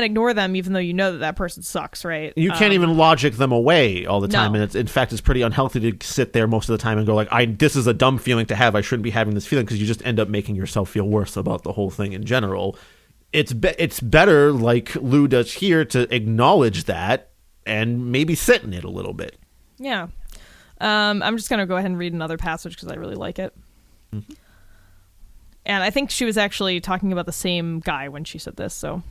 ignore them, even though you know that person sucks, right? You can't even logic them away all the time. No. And in fact, it's pretty unhealthy to sit there most of the time and go like, this is a dumb feeling to have. I shouldn't be having this feeling, because you just end up making yourself feel worse about the whole thing in general. It's better, like Lou does here, to acknowledge that and maybe sit in it a little bit. Yeah. I'm just going to go ahead and read another passage because I really like it. Mm-hmm. And I think she was actually talking about the same guy when she said this, so...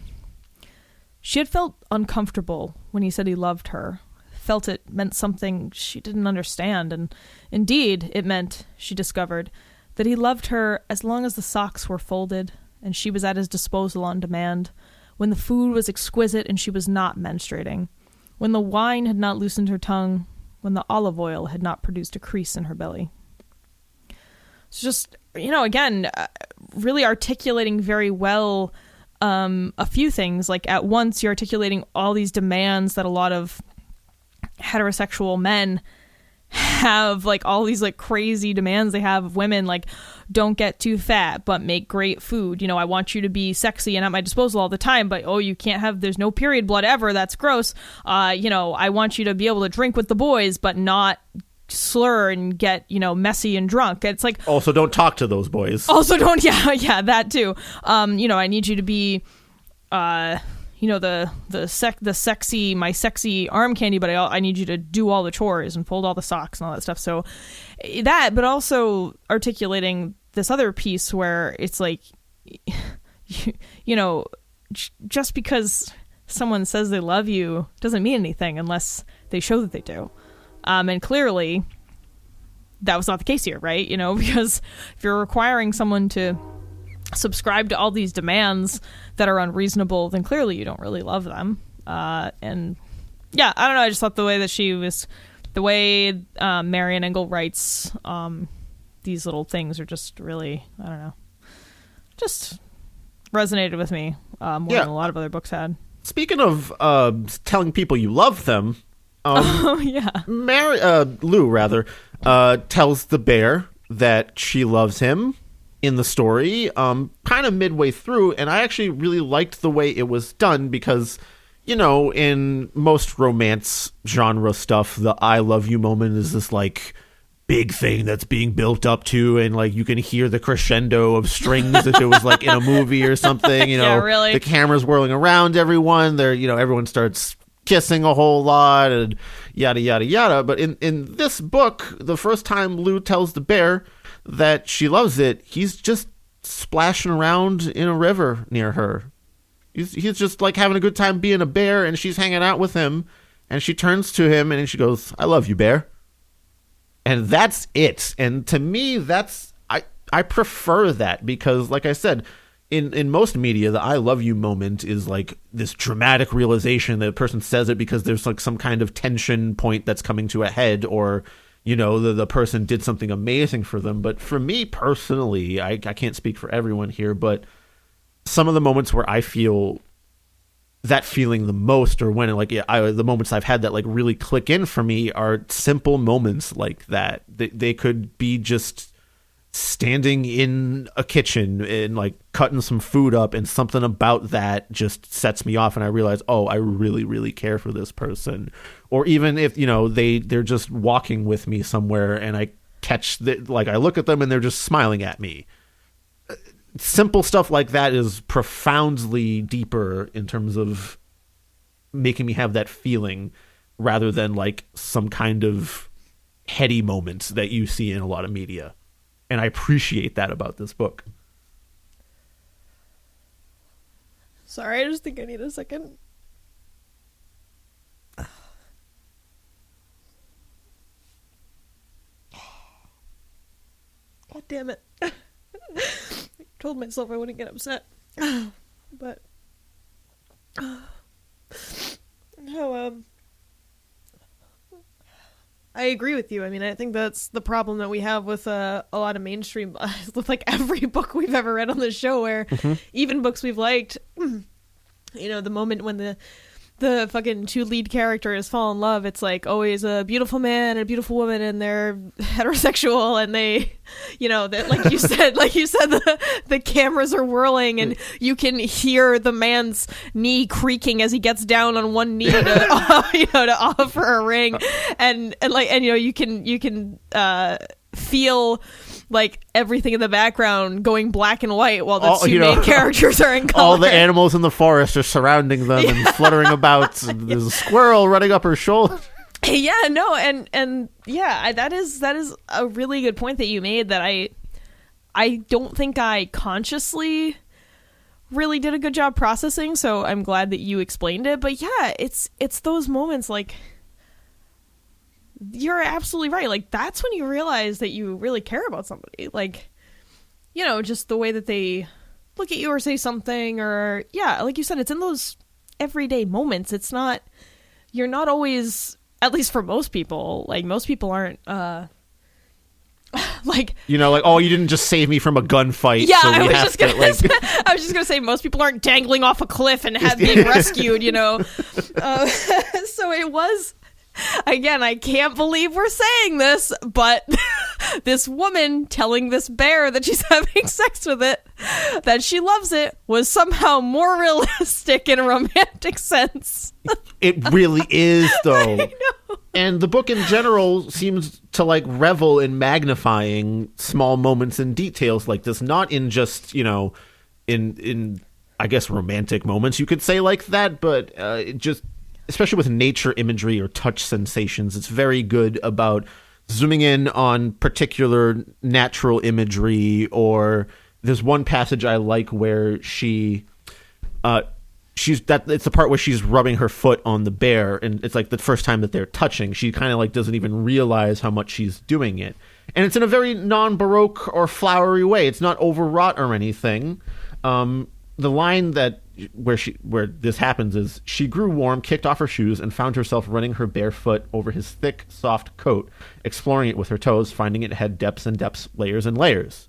She had felt uncomfortable when he said he loved her, felt it meant something she didn't understand, and indeed it meant, she discovered, that he loved her as long as the socks were folded and she was at his disposal on demand, when the food was exquisite and she was not menstruating, when the wine had not loosened her tongue, when the olive oil had not produced a crease in her belly. It's just, again, really articulating very well a few things. Like, at once you're articulating all these demands that a lot of heterosexual men have, like all these like crazy demands they have of women, like, don't get too fat but make great food, I want you to be sexy and at my disposal all the time, but you can't have, there's no period blood ever, that's gross. I want you to be able to drink with the boys but not slur and get messy and drunk. It's like, also don't talk to those boys. Also don't, yeah, that too. I need you to be the sexy, my sexy arm candy, but I need you to do all the chores and fold all the socks and all that stuff. So that, but also articulating this other piece where it's like, just because someone says they love you doesn't mean anything unless they show that they do. And clearly that was not the case here, right? Because if you're requiring someone to subscribe to all these demands that are unreasonable, then clearly you don't really love them. And yeah, I don't know. I just thought the way Marian Engel writes these little things are just really, I don't know, just resonated with me more than a lot of other books had. Speaking of telling people you love them, Lou, tells the bear that she loves him in the story, kind of midway through, and I actually really liked the way it was done because, you know, in most romance genre stuff, the I love you moment is this, like, big thing that's being built up to, and, like, you can hear the crescendo of strings if it was, like, in a movie or something, you know. Yeah, really. The camera's whirling around everyone. They're, you know, everyone starts kissing a whole lot and yada, yada, yada. But in this book, the first time Lou tells the bear that she loves it, he's just splashing around in a river near her. He's just, like, having a good time being a bear, and she's hanging out with him, and she turns to him, and she goes, I love you, bear. And that's it. And to me, that's I prefer that because, like I said, in most media, the I love you moment is like this dramatic realization that a person says it because there's like some kind of tension point that's coming to a head, or, you know, the person did something amazing for them. But for me personally, I can't speak for everyone here, but some of the moments where I feel that feeling the most, or when the moments I've had that like really click in for me, are simple moments like that. They could be just standing in a kitchen and like cutting some food up, and something about that just sets me off, and I realize, oh, I really, really care for this person. Or even if, you know, they're just walking with me somewhere, and I catch I look at them and they're just smiling at me. Simple stuff like that is profoundly deeper in terms of making me have that feeling, rather than like some kind of heady moment that you see in a lot of media. And I appreciate that about this book. Sorry, I just think I need a second. God damn it. Told myself I wouldn't get upset, but no, I agree with you. I mean, I think that's the problem that we have with a lot of mainstream, with like every book we've ever read on the show, where even books we've liked, you know, the moment when the fucking two lead characters fall in love, it's like always a beautiful man and a beautiful woman, and they're heterosexual, and they, you know, that like you said, the cameras are whirling, and you can hear the man's knee creaking as he gets down on one knee to, you know, to offer a ring, and you know, you can feel like everything in the background going black and white while the two main characters are in color. All the animals in the forest are surrounding them and fluttering about. And there's a squirrel running up her shoulder. Yeah, no, and yeah, that is a really good point that you made, that I don't think I consciously really did a good job processing, so I'm glad that you explained it. But yeah, it's those moments, like, you're absolutely right. Like, that's when you realize that you really care about somebody. Like, you know, just the way that they look at you or say something, or, yeah, like you said, it's in those everyday moments. It's not, you're not always, at least for most people, like, most people aren't, like, you know, like, oh, you didn't just save me from a gunfight. Yeah, so I was just gonna say most people aren't dangling off a cliff and being rescued, you know. So it was, again, I can't believe we're saying this, but this woman telling this bear that she's having sex with it, that she loves it, was somehow more realistic in a romantic sense. It really is, though. I know. And the book in general seems to like revel in magnifying small moments and details like this, not in just, you know, in I guess romantic moments, you could say, like that, but it just, especially with nature imagery or touch sensations, it's very good about zooming in on particular natural imagery. Or there's one passage I like where it's the part where she's rubbing her foot on the bear, and it's like the first time that they're touching. She kind of like doesn't even realize how much she's doing it, and it's in a very non-Baroque or flowery way. It's not overwrought or anything. The line where this happens is, she grew warm, kicked off her shoes, and found herself running her bare foot over his thick, soft coat, exploring it with her toes, finding it had depths and depths, layers and layers.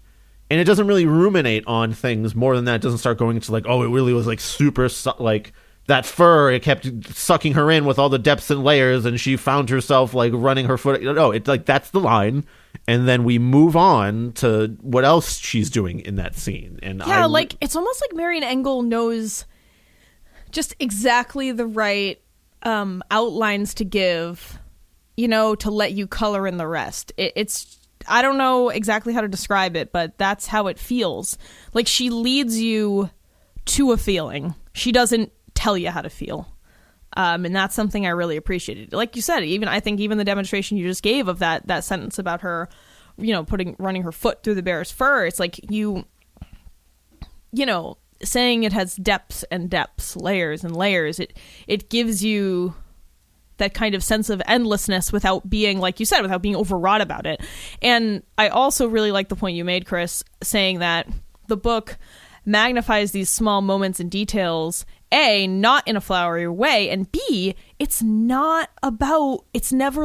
And it doesn't really ruminate on things more than that. It doesn't start going into like, oh, it really was like super, like that fur, it kept sucking her in with all the depths and layers, and she found herself like running her foot. No, it's like that's the line, and then we move on to what else she's doing in that scene. And like it's almost like Marian Engel knows just exactly the right outlines to give, to let you color in the rest. It's I don't know exactly how to describe it, but that's how it feels. Like she leads you to a feeling. She doesn't tell you how to feel. And that's something I really appreciated. Like you said, I think the demonstration you just gave of that sentence about her, running her foot through the bear's fur. It's like saying it has depths and depths, layers and layers. It gives you that kind of sense of endlessness without being, like you said, without being overwrought about it. And I also really like the point you made, Chris, saying that the book magnifies these small moments and details, A, not in a flowery way, and B, it's never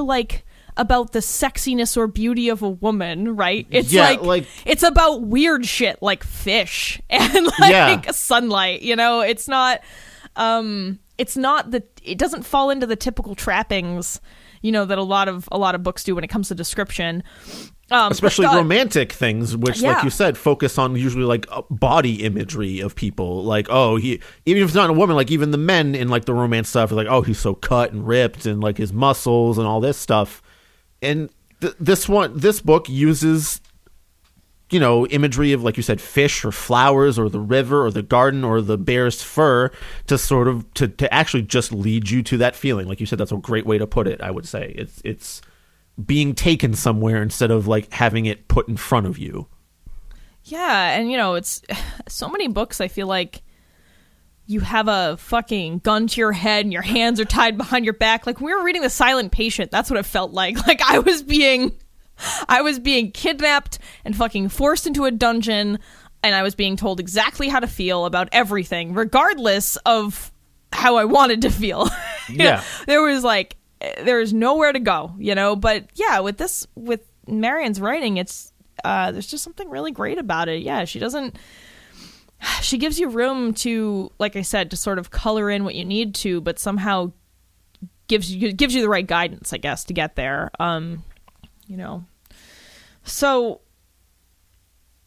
like about the sexiness or beauty of a woman, right? It's like it's about weird shit like fish and sunlight, it's not it doesn't fall into the typical trappings, that a lot of books do when it comes to description. Especially romantic things, which, like you said, focus on usually like body imagery of people. Like, even if it's not a woman, like even the men in like the romance stuff are like, he's so cut and ripped and like his muscles and all this stuff. And this book uses, imagery of, like you said, fish or flowers or the river or the garden or the bear's fur to sort of to actually just lead you to that feeling. Like you said, that's a great way to put it. I would say it's being taken somewhere instead of like having it put in front of you. Yeah, and it's so many books I feel like you have a fucking gun to your head and your hands are tied behind your back. Like when we were reading The Silent Patient, that's what it felt like. Like I was being kidnapped and fucking forced into a dungeon, and I was being told exactly how to feel about everything, regardless of how I wanted to feel. Yeah. There was nowhere to go, but yeah, with Marian's writing, it's there's just something really great about it. Yeah, she gives you room to, like I said, to sort of color in what you need to, but somehow gives you the right guidance, I guess, to get there. So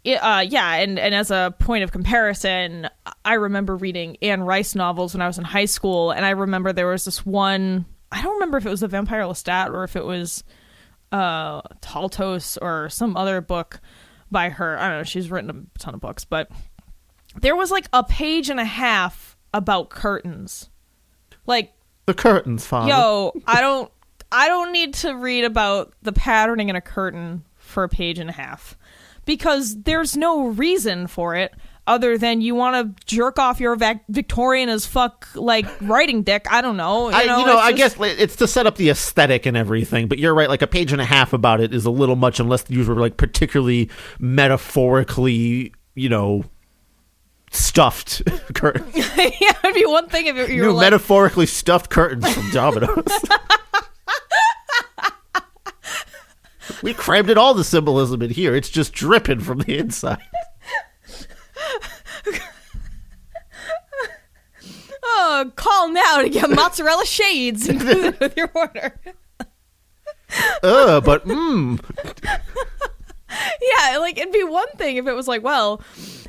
and as a point of comparison, I remember reading Anne Rice novels when I was in high school, and I remember there was this one, I don't remember if it was The Vampire Lestat or if it was Taltos or some other book by her. I don't know, she's written a ton of books, but there was like a page and a half about curtains. Like the curtains, Father. Yo, I don't need to read about the patterning in a curtain for a page and a half, because there's no reason for it other than you want to jerk off your Victorian as fuck like writing dick. I don't know. I guess it's to set up the aesthetic and everything. But you're right. Like a page and a half about it is a little much, unless these were like particularly metaphorically, stuffed curtains. Yeah, it'd be one thing if you were like metaphorically stuffed curtains from Domino's. We crammed in all the symbolism in here. It's just dripping from the inside. Call now to get mozzarella shades included with your order. Yeah, like it'd be one thing if it was like, well,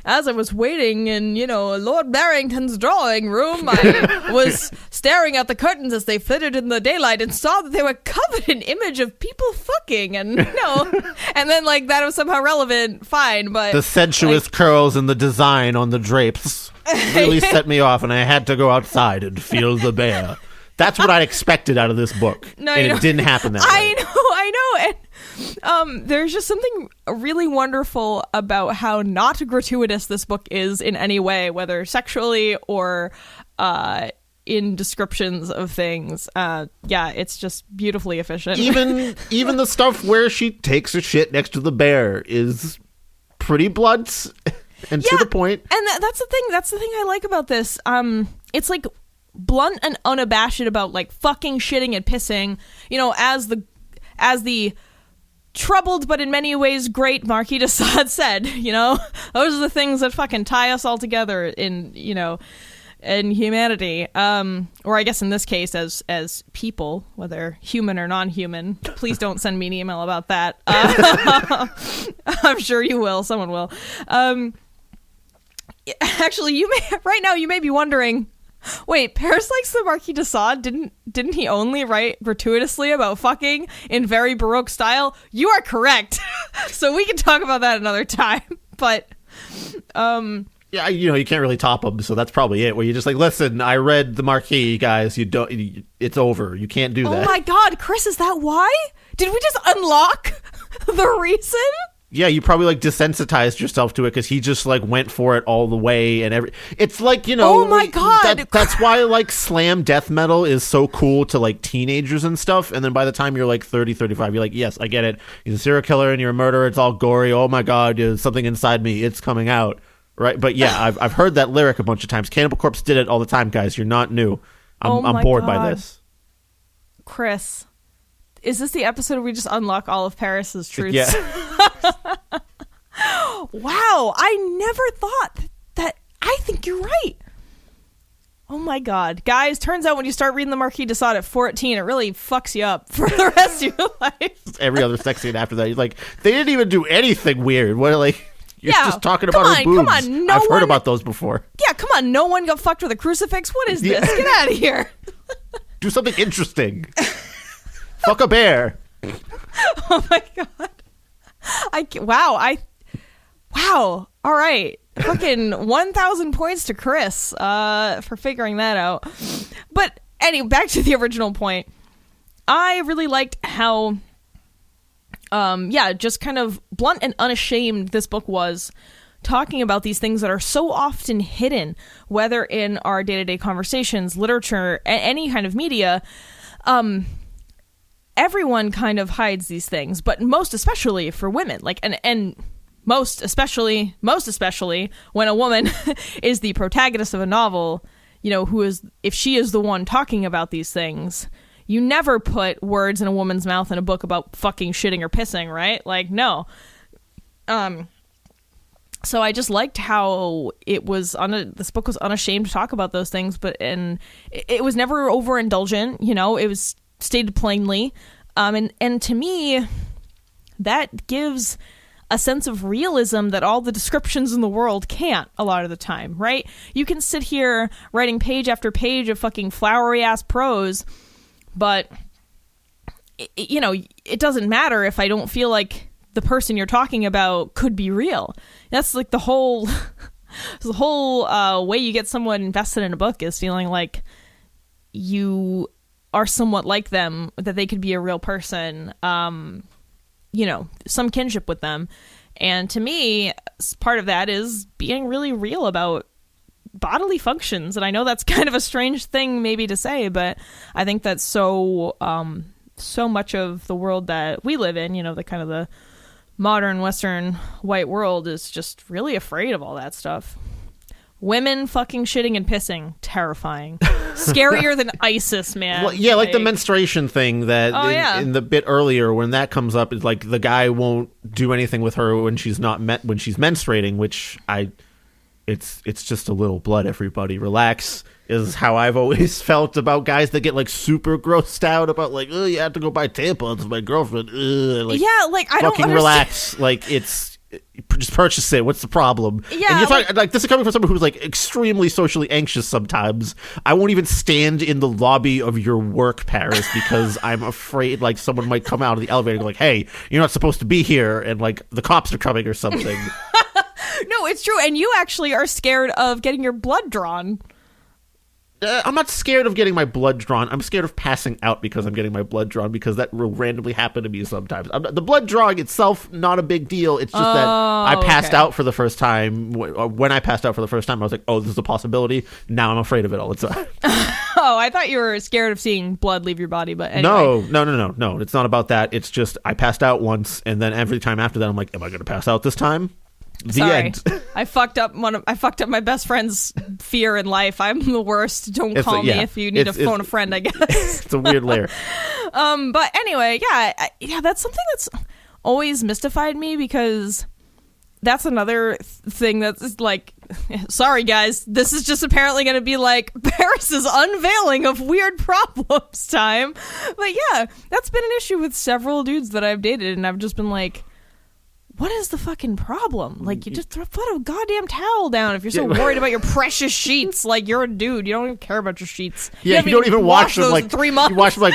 as I was waiting in, Lord Barrington's drawing room, I was staring at the curtains as they flitted in the daylight and saw that they were covered in image of people fucking, and and then like that was somehow relevant, fine, but the sensuous curls and the design on the drapes really set me off, and I had to go outside and feel the bear. That's what I expected out of this book, and it didn't happen that way. I know, and there's just something really wonderful about how not gratuitous this book is in any way, whether sexually or in descriptions of things. It's just beautifully efficient. Even the stuff where she takes a shit next to the bear is pretty blunt and to the point. And that's the thing. That's the thing I like about this. It's like blunt and unabashed about like fucking shitting and pissing, as the troubled but in many ways great Marquis de Sade said, those are the things that fucking tie us all together in and humanity. Or I guess in this case, as people, whether human or non-human. Please don't send me an email about that. I'm sure you will. Someone will. Actually, right now you may be wondering, wait, Paris likes the Marquis de Sade. Didn't he only write gratuitously about fucking in very Baroque style? You are correct. So we can talk about that another time. But yeah, you can't really top them, so that's probably it. Where you're just like, listen, I read the Marquis, guys. It's over. You can't do that. Oh my God, Chris, is that why? Did we just unlock the reason? Yeah, you probably like desensitized yourself to it because he just like went for it all the way and it's like, oh my God, that's why like slam death metal is so cool to like teenagers and stuff. And then by the time you're like 30, 35, you're like, yes, I get it. He's a serial killer and you're a murderer. It's all gory. Oh my God, there's something inside me. It's coming out. Right. But yeah, I've heard that lyric a bunch of times. Cannibal Corpse did it all the time, guys. You're not new. I'm bored by this. Chris, is this the episode where we just unlock all of Paris's truths? Yeah. Wow, I never thought that. I think you're right. Oh my God. Guys, turns out when you start reading the Marquis de Sade at 14, it really fucks you up for the rest of your life. Every other sex scene after that, you're like, they didn't even do anything weird. What, like, you're just talking about her boobs. Come on, I've heard about those before. Yeah, come on, no one got fucked with a crucifix? What is this? Get out of here. Do something interesting. Fuck a bear. Oh my God. Wow. All right. Fucking 1,000 points to Chris for figuring that out. But anyway, back to the original point. I really liked how, just kind of blunt and unashamed this book was, talking about these things that are so often hidden, whether in our day-to-day conversations, literature, any kind of media. Everyone kind of hides these things, but most especially for women. Like, and most especially when a woman is the protagonist of a novel, who is, if she is the one talking about these things, you never put words in a woman's mouth in a book about fucking shitting or pissing, right? Like, no. So I just liked how this book was unashamed to talk about those things, and it was never overindulgent, it was stated plainly. And to me, that gives a sense of realism that all the descriptions in the world can't a lot of the time, right? You can sit here writing page after page of fucking flowery ass prose, but it doesn't matter if I don't feel like the person you're talking about could be real. That's like the whole way you get someone invested in a book is feeling like you are somewhat like them, that they could be a real person, some kinship with them. And to me, part of that is being really real about bodily functions. And I know that's kind of a strange thing maybe to say, but I think that's so much of the world that we live in, the kind of the modern Western white world is just really afraid of all that stuff. Women fucking shitting and pissing. Terrifying. Scarier than ISIS, man. Well, yeah, like the menstruation thing that in the bit earlier when that comes up is like the guy won't do anything with her when she's menstruating, which it's just a little blood, everybody. Relax is how I've always felt about guys that get like super grossed out about like, oh, you have to go buy tampons with my girlfriend. I don't fucking relax. Like just purchase it. What's the problem? Yeah, and like this is coming from someone who's like extremely socially anxious sometimes. I won't even stand in the lobby of your work, Paris, because I'm afraid like someone might come out of the elevator and go like, hey, you're not supposed to be here, and like the cops are coming or something. No, it's true. And you actually are scared of getting your blood drawn. I'm not scared of getting my blood drawn. I'm scared of passing out because I'm getting my blood drawn, because that will randomly happen to me sometimes. The blood drawing itself, not a big deal. It's just that I passed out for the first time. When I passed out for the first time, I was like, oh, this is a possibility. Now I'm afraid of it all the time. Oh, I thought you were scared of seeing blood leave your body, but anyway. No. It's not about that. It's just I passed out once, and then every time after that, I'm like, am I going to pass out this time? The end. I fucked up my best friend's fear in life. I'm the worst. Don't call me if you need to phone a friend, I guess. It's a weird layer. But anyway, that's something that's always mystified me, because that's another thing that's like, sorry guys, this is just apparently going to be like Paris's unveiling of weird problems time. But yeah, that's been an issue with several dudes that I've dated, and I've just been like, what is the fucking problem? Like, you just put a goddamn towel down if you're so worried about your precious sheets. Like, you're a dude. You don't even care about your sheets. Yeah, you don't even wash them like 3 months. You wash them like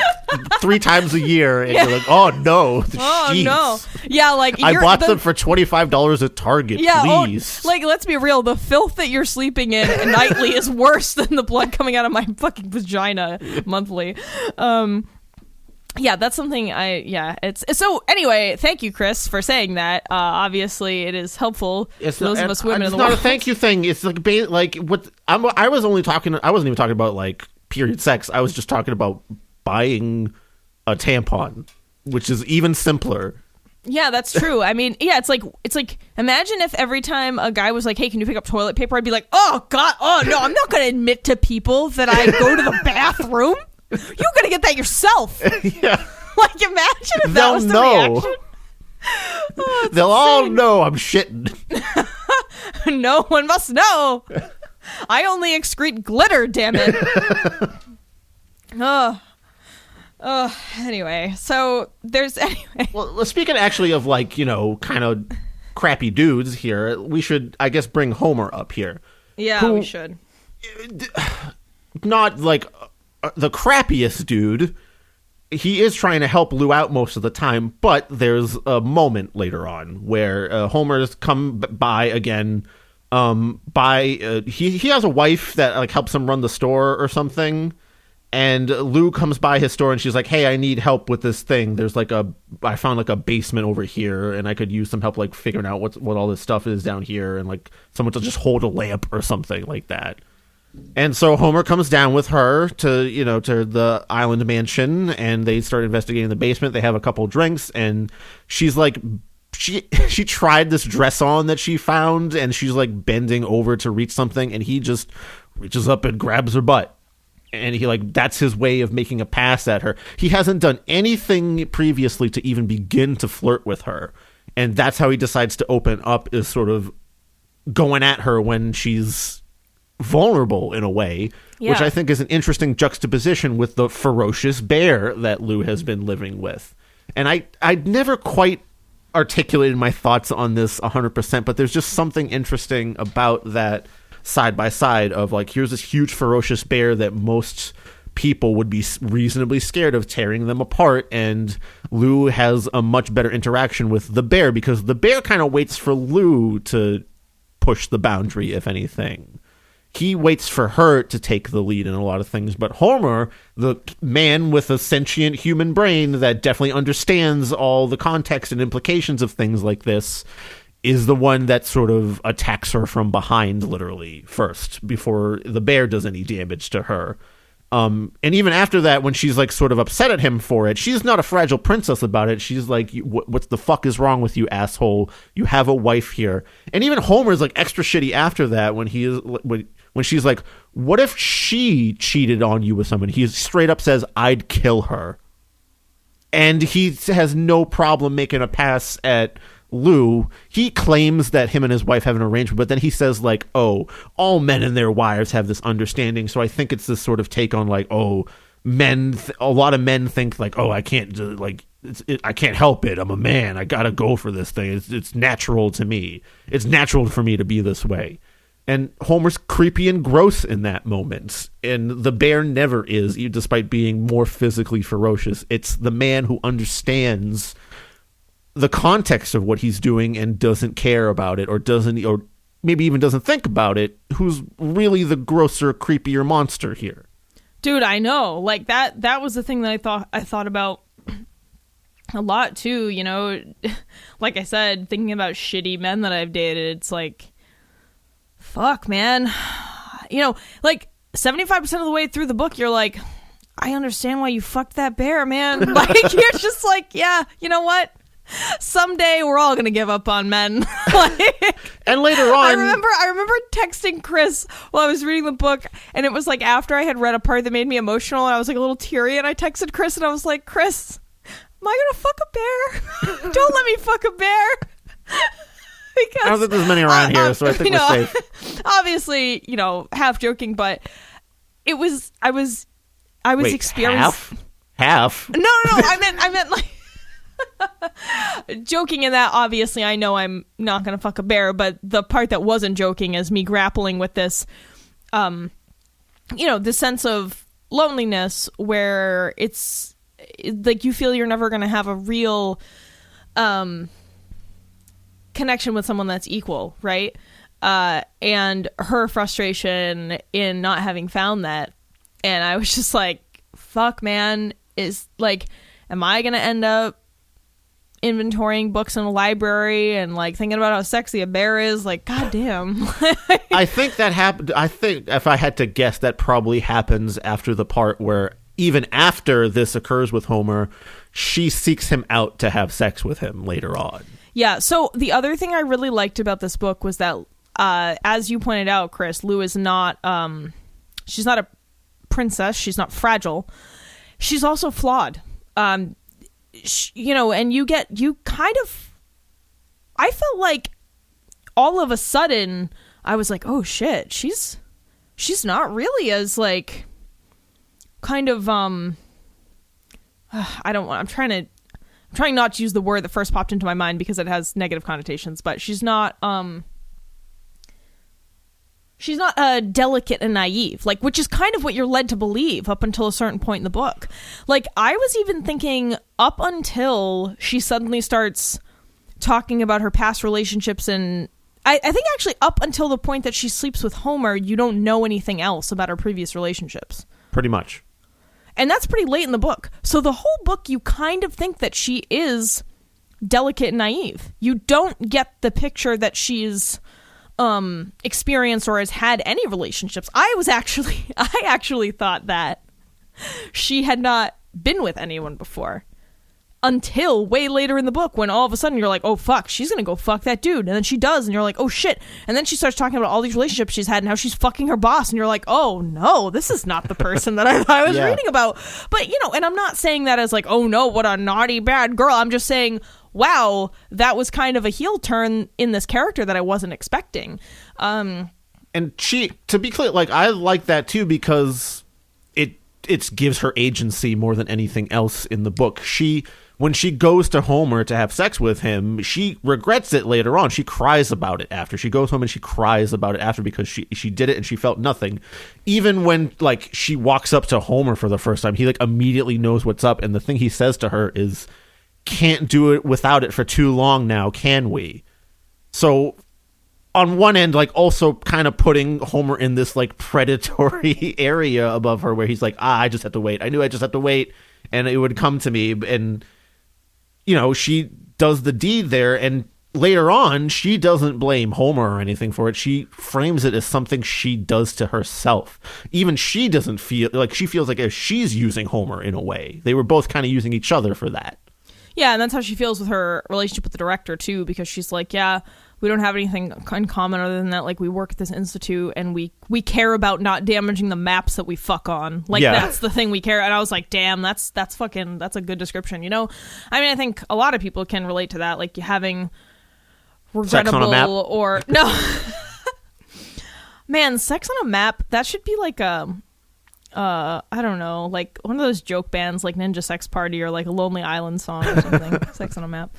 3 times a year, and you're like, oh no, the sheets. No. Yeah, like I bought them for $25 at Target. Yeah, please. Like, let's be real. The filth that you're sleeping in nightly is worse than the blood coming out of my fucking vagina monthly. Yeah, that's something it's so anyway, thank you, Chris, for saying that. Obviously it is helpful to those of us women in the world. It's not a thank you thing. It's like what I wasn't even talking about like period sex. I was just talking about buying a tampon, which is even simpler. Yeah, that's true. I mean, yeah, it's like imagine if every time a guy was like, "Hey, can you pick up toilet paper?" I'd be like, "Oh god, oh no, I'm not going to admit to people that I go to the bathroom." You gotta get that yourself. Yeah. Like, imagine if that was the reaction. Oh, they'll all know I'm shitting. No one must know. I only excrete glitter, damn it. Anyway, so there's Well, speaking actually of like, you know, kind of crappy dudes here, we should, I guess, bring Homer up here. Yeah, we should. Not like the crappiest dude. He is trying to help Lou out most of the time, but there's a moment later on where Homer's come by again. He has a wife that like helps him run the store or something, and Lou comes by his store and she's like, "Hey, I need help with this thing. There's like I found like a basement over here, and I could use some help like figuring out what all this stuff is down here, and like someone to just hold a lamp or something like that." And so Homer comes down with her to the island mansion, and they start investigating the basement. They have a couple drinks, and she's like, she tried this dress on that she found, and she's like bending over to reach something, and he just reaches up and grabs her butt. And he that's his way of making a pass at her. He hasn't done anything previously to even begin to flirt with her. And that's how he decides to open up, is sort of going at her when she's vulnerable in a way, which I think is an interesting juxtaposition with the ferocious bear that Lou has been living with. And I'd never quite articulated my thoughts on this 100%, but there's just something interesting about that side by side of like, here's this huge ferocious bear that most people would be reasonably scared of tearing them apart, and Lou has a much better interaction with the bear because the bear kind of waits for Lou to push the boundary, if anything. He waits for her to take the lead in a lot of things, but Homer, the man with a sentient human brain that definitely understands all the context and implications of things like this, is the one that sort of attacks her from behind, literally, first, before the bear does any damage to her. And even after that, when she's like sort of upset at him for it, she's not a fragile princess about it. She's like, what the fuck is wrong with you, asshole? You have a wife here. And even Homer's like extra shitty after that when she's like, what if she cheated on you with someone? He straight up says, I'd kill her. And he has no problem making a pass at Lou. He claims that him and his wife have an arrangement, but then he says like, oh, all men and their wives have this understanding. So I think it's this sort of take on like, oh, a lot of men think like, oh, I can't I can't help it. I'm a man. I gotta go for this thing. It's natural to me. It's natural for me to be this way. And Homer's creepy and gross in that moment. And the bear never is, despite being more physically ferocious. It's the man who understands the context of what he's doing and doesn't care about it, or maybe even doesn't think about it, who's really the grosser, creepier monster here. Dude, I know. Like that was the thing that I thought about a lot too, you know. Like I said, thinking about shitty men that I've dated, it's like, fuck, man. You know, like 75% of the way through the book, you're like, I understand why you fucked that bear, man. Like, you're just like, yeah, you know what? Someday we're all gonna give up on men. Like, and later on, I remember texting Chris while I was reading the book, and it was like after I had read a part that made me emotional, and I was like a little teary, and I texted Chris, and I was like, Chris, am I gonna fuck a bear? Don't let me fuck a bear. I don't think there's many around here, so I think we're safe. Obviously, half joking, but it was. I was experiencing half. No, I meant like joking in that. Obviously, I know I'm not gonna fuck a bear, but the part that wasn't joking is me grappling with this, this sense of loneliness where it's like you feel you're never gonna have a real connection with someone that's equal, right? And her frustration in not having found that, and I was just like, fuck, man, is like, am I gonna end up inventorying books in a library and like thinking about how sexy a bear is? Like, goddamn. I think that happened. I think if I had to guess, that probably happens after the part where even after this occurs with Homer, she seeks him out to have sex with him later on. Yeah. So the other thing I really liked about this book was that, as you pointed out, Chris, Lou is not, she's not a princess. She's not fragile. She's also flawed. And you kind of, I felt like all of a sudden I was like, oh shit, she's not really as like kind of, I'm trying not to use the word that first popped into my mind because it has negative connotations, but she's not delicate and naive, like, which is kind of what you're led to believe up until a certain point in the book. Like, I was even thinking up until she suddenly starts talking about her past relationships, and I think actually up until the point that she sleeps with Homer, you don't know anything else about her previous relationships. Pretty much. And that's pretty late in the book. So the whole book, you kind of think that she is delicate and naive. You don't get the picture that she's experienced or has had any relationships. I actually thought that she had not been with anyone before until way later in the book, when all of a sudden you're like, oh fuck, she's gonna go fuck that dude, and then she does, and you're like, oh shit, and then she starts talking about all these relationships she's had and how she's fucking her boss, and you're like, oh no, this is not the person that I thought I was reading about. But and I'm not saying that as like, oh no, what a naughty bad girl. I'm just saying, wow, that was kind of a heel turn in this character that I wasn't expecting. And she, to be clear, like, I like that too, because it gives her agency more than anything else in the book. When she goes to Homer to have sex with him, she regrets it later on. She cries about it after. She goes home and she cries about it after because she did it and she felt nothing. Even when, like, she walks up to Homer for the first time, he, like, immediately knows what's up. And the thing he says to her is, can't do it without it for too long now, can we? So on one end, like, also kind of putting Homer in this, like, predatory area above her where he's like, I just have to wait. I knew I just had to wait and it would come to me. And, she does the deed there, and later on, she doesn't blame Homer or anything for it. She frames it as something she does to herself. Even she doesn't feel like, she feels like if she's using Homer in a way. They were both kind of using each other for that. Yeah, and that's how she feels with her relationship with the director, too, because she's like, yeah, we don't have anything in common other than that, like, we work at this institute, and we care about not damaging the maps that we fuck on. Like, that's the thing we care. And I was like, damn, that's a good description, I mean, I think a lot of people can relate to that, like, having regrettable sex on a map? Or... No. Man, sex on a map, that should be like a... I don't know, like one of those joke bands like Ninja Sex Party or like a Lonely Island song or something. Sex on a map.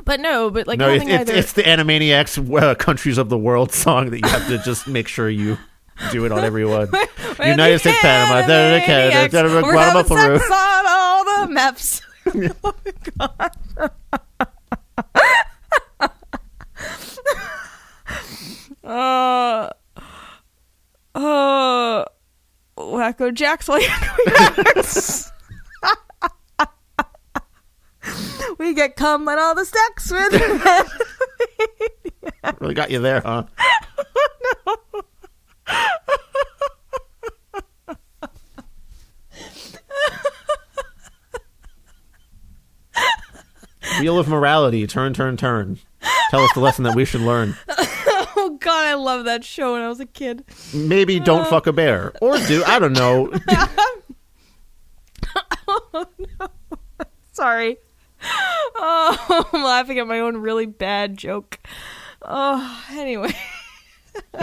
But like, no, it's the Animaniacs Countries of the World song that you have to just make sure you do it on everyone. United States, Panama, Canada, we're having sex on all the maps. Oh my God. Wacko Jacks while we get cum on all the stacks with Really got you there, huh? No. Wheel of morality, turn. Tell us the lesson that we should learn. Oh God, I love that show when I was a kid. Maybe don't fuck a bear. Or do, I don't know. Oh no. Sorry. Oh, I'm laughing at my own really bad joke. Oh, anyway.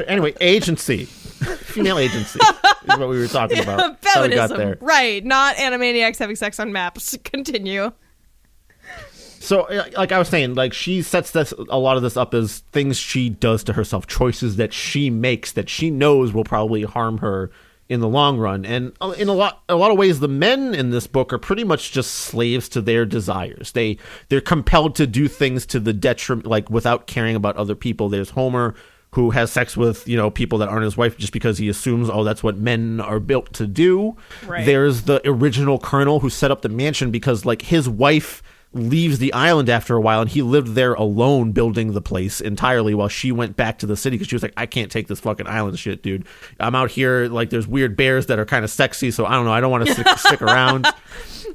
Anyway, agency. Female agency is what we were talking about. Feminism. How we got there. Right. Not Animaniacs having sex on maps. Continue. So, like I was saying, like she sets a lot of this up as things she does to herself, choices that she makes that she knows will probably harm her in the long run. And in a lot of ways, the men in this book are pretty much just slaves to their desires. They're compelled to do things to the detriment, like without caring about other people. There's Homer, who has sex with, people that aren't his wife just because he assumes, that's what men are built to do. Right. There's the original colonel who set up the mansion because, like, his wife leaves the island after a while, and he lived there alone building the place entirely while she went back to the city because she was like, I can't take this fucking island shit, dude. I'm out here, like, there's weird bears that are kind of sexy, so I don't know, I don't want to stick around.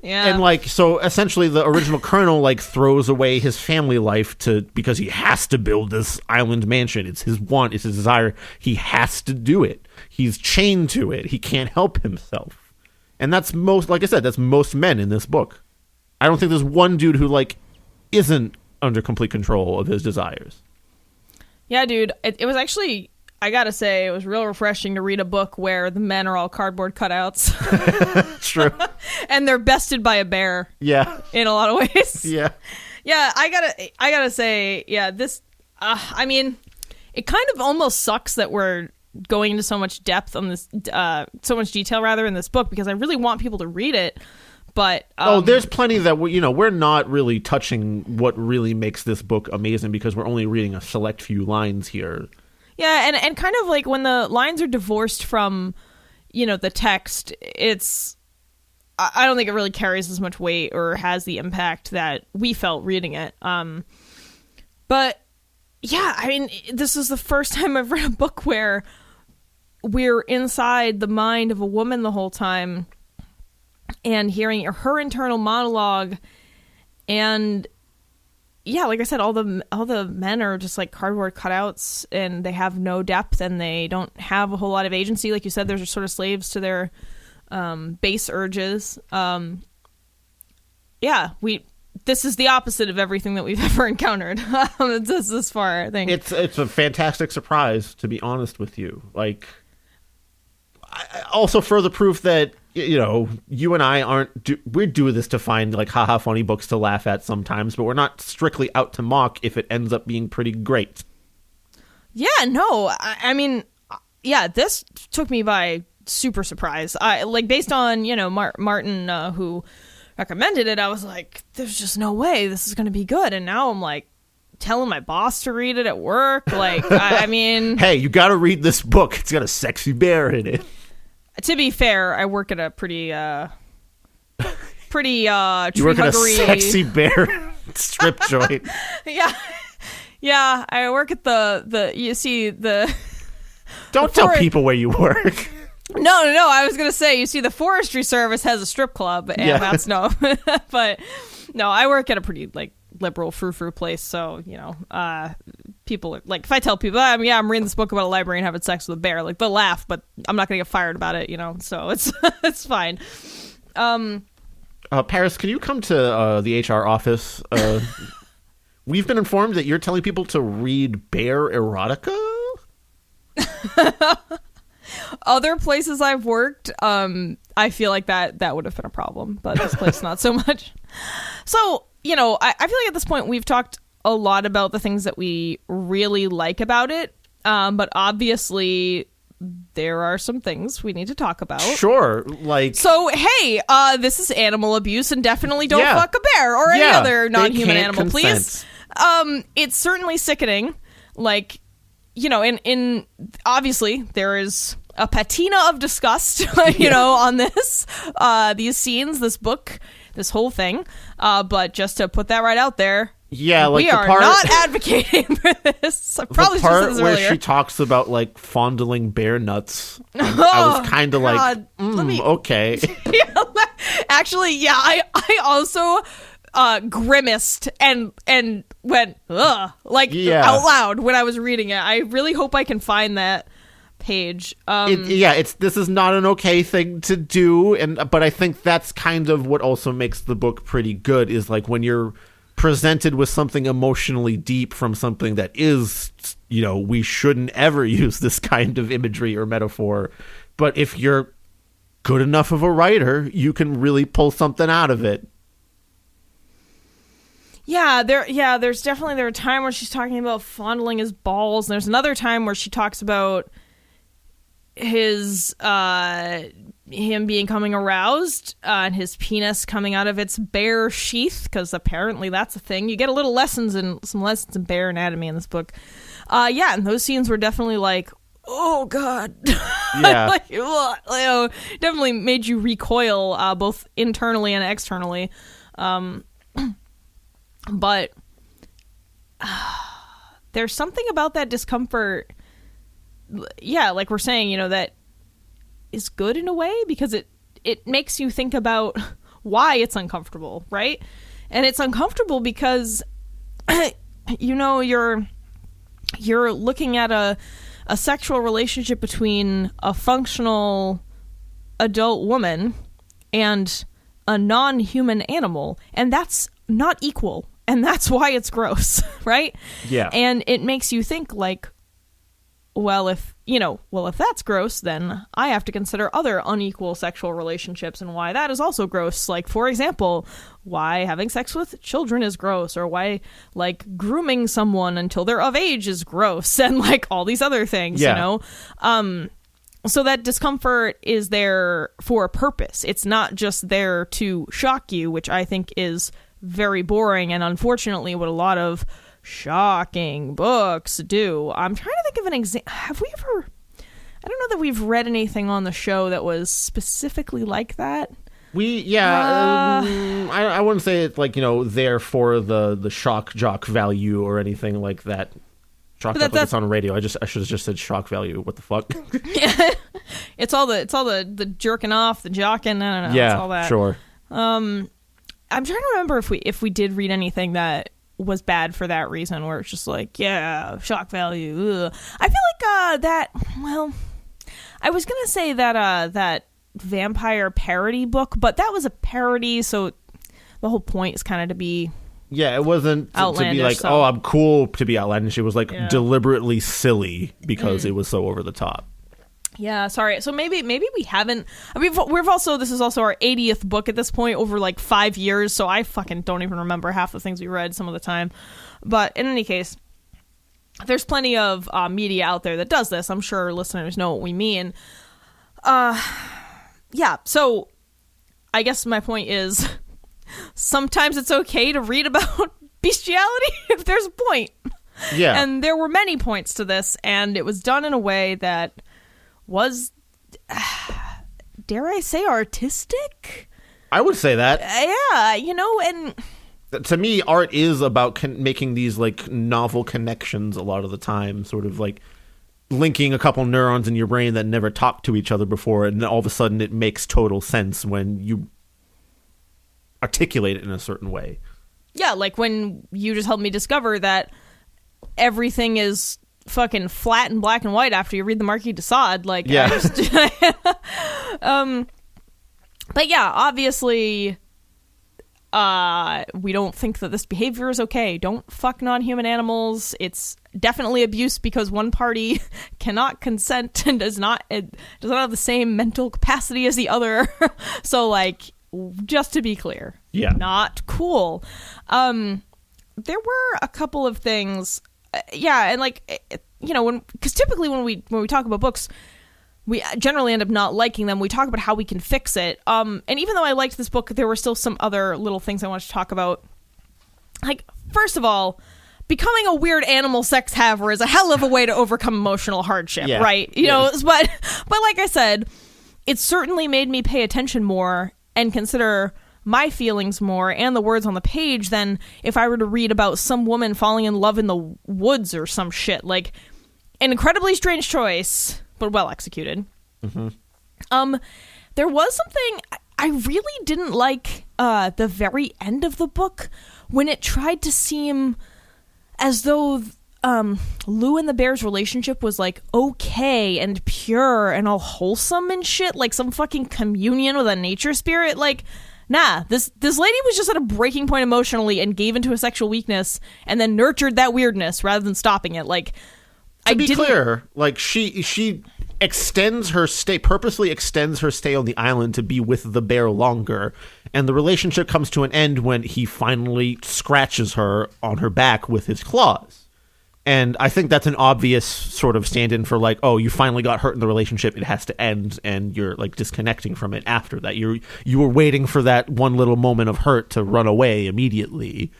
Yeah. And, like, so essentially the original colonel, like, throws away his family life because he has to build this island mansion. It's his want, it's his desire. He has to do it. He's chained to it. He can't help himself. And that's that's most men in this book. I don't think there's one dude who, like, isn't under complete control of his desires. Yeah, dude. It was actually, I gotta say, it was real refreshing to read a book where the men are all cardboard cutouts. True. And they're bested by a bear. Yeah. In a lot of ways. Yeah. Yeah, I gotta say, yeah, this, I mean, it kind of almost sucks that we're going into so much depth on this, so much detail, rather, in this book, because I really want people to read it. But there's plenty that we're not really touching what really makes this book amazing because we're only reading a select few lines here. Yeah, and kind of like when the lines are divorced from, the text, I don't think it really carries as much weight or has the impact that we felt reading it. But yeah, I mean, this is the first time I've read a book where we're inside the mind of a woman the whole time, and hearing her internal monologue, and yeah, like I said, all the men are just like cardboard cutouts, and they have no depth, and they don't have a whole lot of agency. Like you said, they're just sort of slaves to their base urges. This is the opposite of everything that we've ever encountered. This far, I think it's a fantastic surprise, to be honest with you. Like, also further proof that you and I we do this to find like haha funny books to laugh at sometimes, but we're not strictly out to mock if it ends up being pretty great. Yeah, no, I mean, yeah, this took me by super surprise. Based on Martin who recommended it, I was like, there's just no way this is going to be good, and now I'm like telling my boss to read it at work. Like, I mean, hey, you got to read this book. It's got a sexy bear in it. To be fair, I work at a pretty you work at a sexy bear strip joint. Yeah, I work at the you see the. Don't tell people where you work. No. I was gonna say, you see, the Forestry Service has a strip club, and that's no. But no, I work at a pretty like liberal frou-frou place, so people are like, if I tell people I'm reading this book about a librarian having sex with a bear, like, they'll laugh, but I'm not gonna get fired about it, so it's fine. Paris, can you come to the HR office? We've been informed that you're telling people to read bear erotica. Other places I've worked, I feel like that would have been a problem, but this place not so much. So I feel like at this point we've talked a lot about the things that we really like about it, but obviously there are some things we need to talk about. Sure, like, so hey, this is animal abuse, and definitely don't fuck a bear or any other non-human animal, please. It's certainly sickening, like, in obviously there is a patina of disgust, on this, these scenes, this book, this whole thing. But just to put that right out there, like, we are not advocating for this. I probably should have said this where earlier. She talks about like fondling bear nuts. I was kind of like, okay. Actually, I also grimaced and went ugh, like out loud when I was reading it. I really hope I can find that page. This is not an okay thing to do, but I think that's kind of what also makes the book pretty good, is like when you're presented with something emotionally deep from something that is, we shouldn't ever use this kind of imagery or metaphor, but if you're good enough of a writer, you can really pull something out of it. There's definitely a time where she's talking about fondling his balls, and there's another time where she talks about his him becoming aroused and his penis coming out of its bare sheath, because apparently that's a thing. You get some lessons in bare anatomy in this book. And those scenes were definitely like, oh god. Yeah. Definitely made you recoil both internally and externally. But there's something about that discomfort, like we're saying, that is good in a way, because it makes you think about why it's uncomfortable, right? And it's uncomfortable because you're looking at a sexual relationship between a functional adult woman and a non-human animal, and that's not equal, and that's why it's gross. Right? Yeah. And it makes you think like, if that's gross, then I have to consider other unequal sexual relationships and why that is also gross. Like, for example, why having sex with children is gross, or why grooming someone until they're of age is gross, and all these other things. So that discomfort is there for a purpose. It's not just there to shock you, which I think is very boring, and unfortunately what a lot of shocking books do. I'm trying to think of an example. Have we ever... I don't know that we've read anything on the show that was specifically like that. I wouldn't say it's there for the shock jock value or anything like that. Shock jock, it's on radio. I should have just said shock value. What the fuck? Yeah. It's all the jerking off, the jocking. I don't know. Yeah, it's all that. Sure. I'm trying to remember if we did read anything that was bad for that reason, where it's just shock value. Ugh. I feel like that. Well, I was gonna say that vampire parody book, but that was a parody, so the whole point is kind of to be. Yeah, it wasn't to be like, so. I'm cool to be outlandish. It was deliberately silly because it was so over the top. Yeah, sorry. So maybe we haven't. I mean, this is also our 80th book at this point, over 5 years. So I fucking don't even remember half the things we read some of the time. But in any case, there's plenty of media out there that does this. I'm sure listeners know what we mean. So I guess my point is, sometimes it's okay to read about bestiality if there's a point. Yeah. And there were many points to this, and it was done in a way that was, dare I say, artistic? I would say that. Yeah, and... To me, art is about making these, novel connections a lot of the time, sort of, linking a couple neurons in your brain that never talked to each other before, and all of a sudden it makes total sense when you articulate it in a certain way. Yeah, like when you just helped me discover that everything is fucking flat and black and white after you read the Marquis de Sade. Yeah. But yeah, obviously, we don't think that this behavior is okay. Don't fuck non-human animals. It's definitely abuse because one party cannot consent and does not have the same mental capacity as the other. So, just to be clear, not cool. There were a couple of things, and because typically when we talk about books, we generally end up not liking them. We talk about how we can fix it. And even though I liked this book, there were still some other little things I wanted to talk about. First of all, becoming a weird animal sex haver is a hell of a way to overcome emotional hardship, right? But like I said, it certainly made me pay attention more and consider my feelings more and the words on the page than if I were to read about some woman falling in love in the woods or some shit. An incredibly strange choice, but well executed. Mm-hmm. There was something I really didn't like the very end of the book when it tried to seem as though Lou and the bear's relationship was like okay and pure and all wholesome and shit, like some fucking communion with a nature spirit. Like, nah, this lady was just at a breaking point emotionally and gave into a sexual weakness and then nurtured that weirdness rather than stopping it. Like, to be clear, like she purposely extends her stay on the island to be with the bear longer, and the relationship comes to an end when he finally scratches her on her back with his claws. And I think that's an obvious sort of stand-in for like, oh, you finally got hurt in the relationship, it has to end, and you're like disconnecting from it after that. You were waiting for that one little moment of hurt to run away immediately.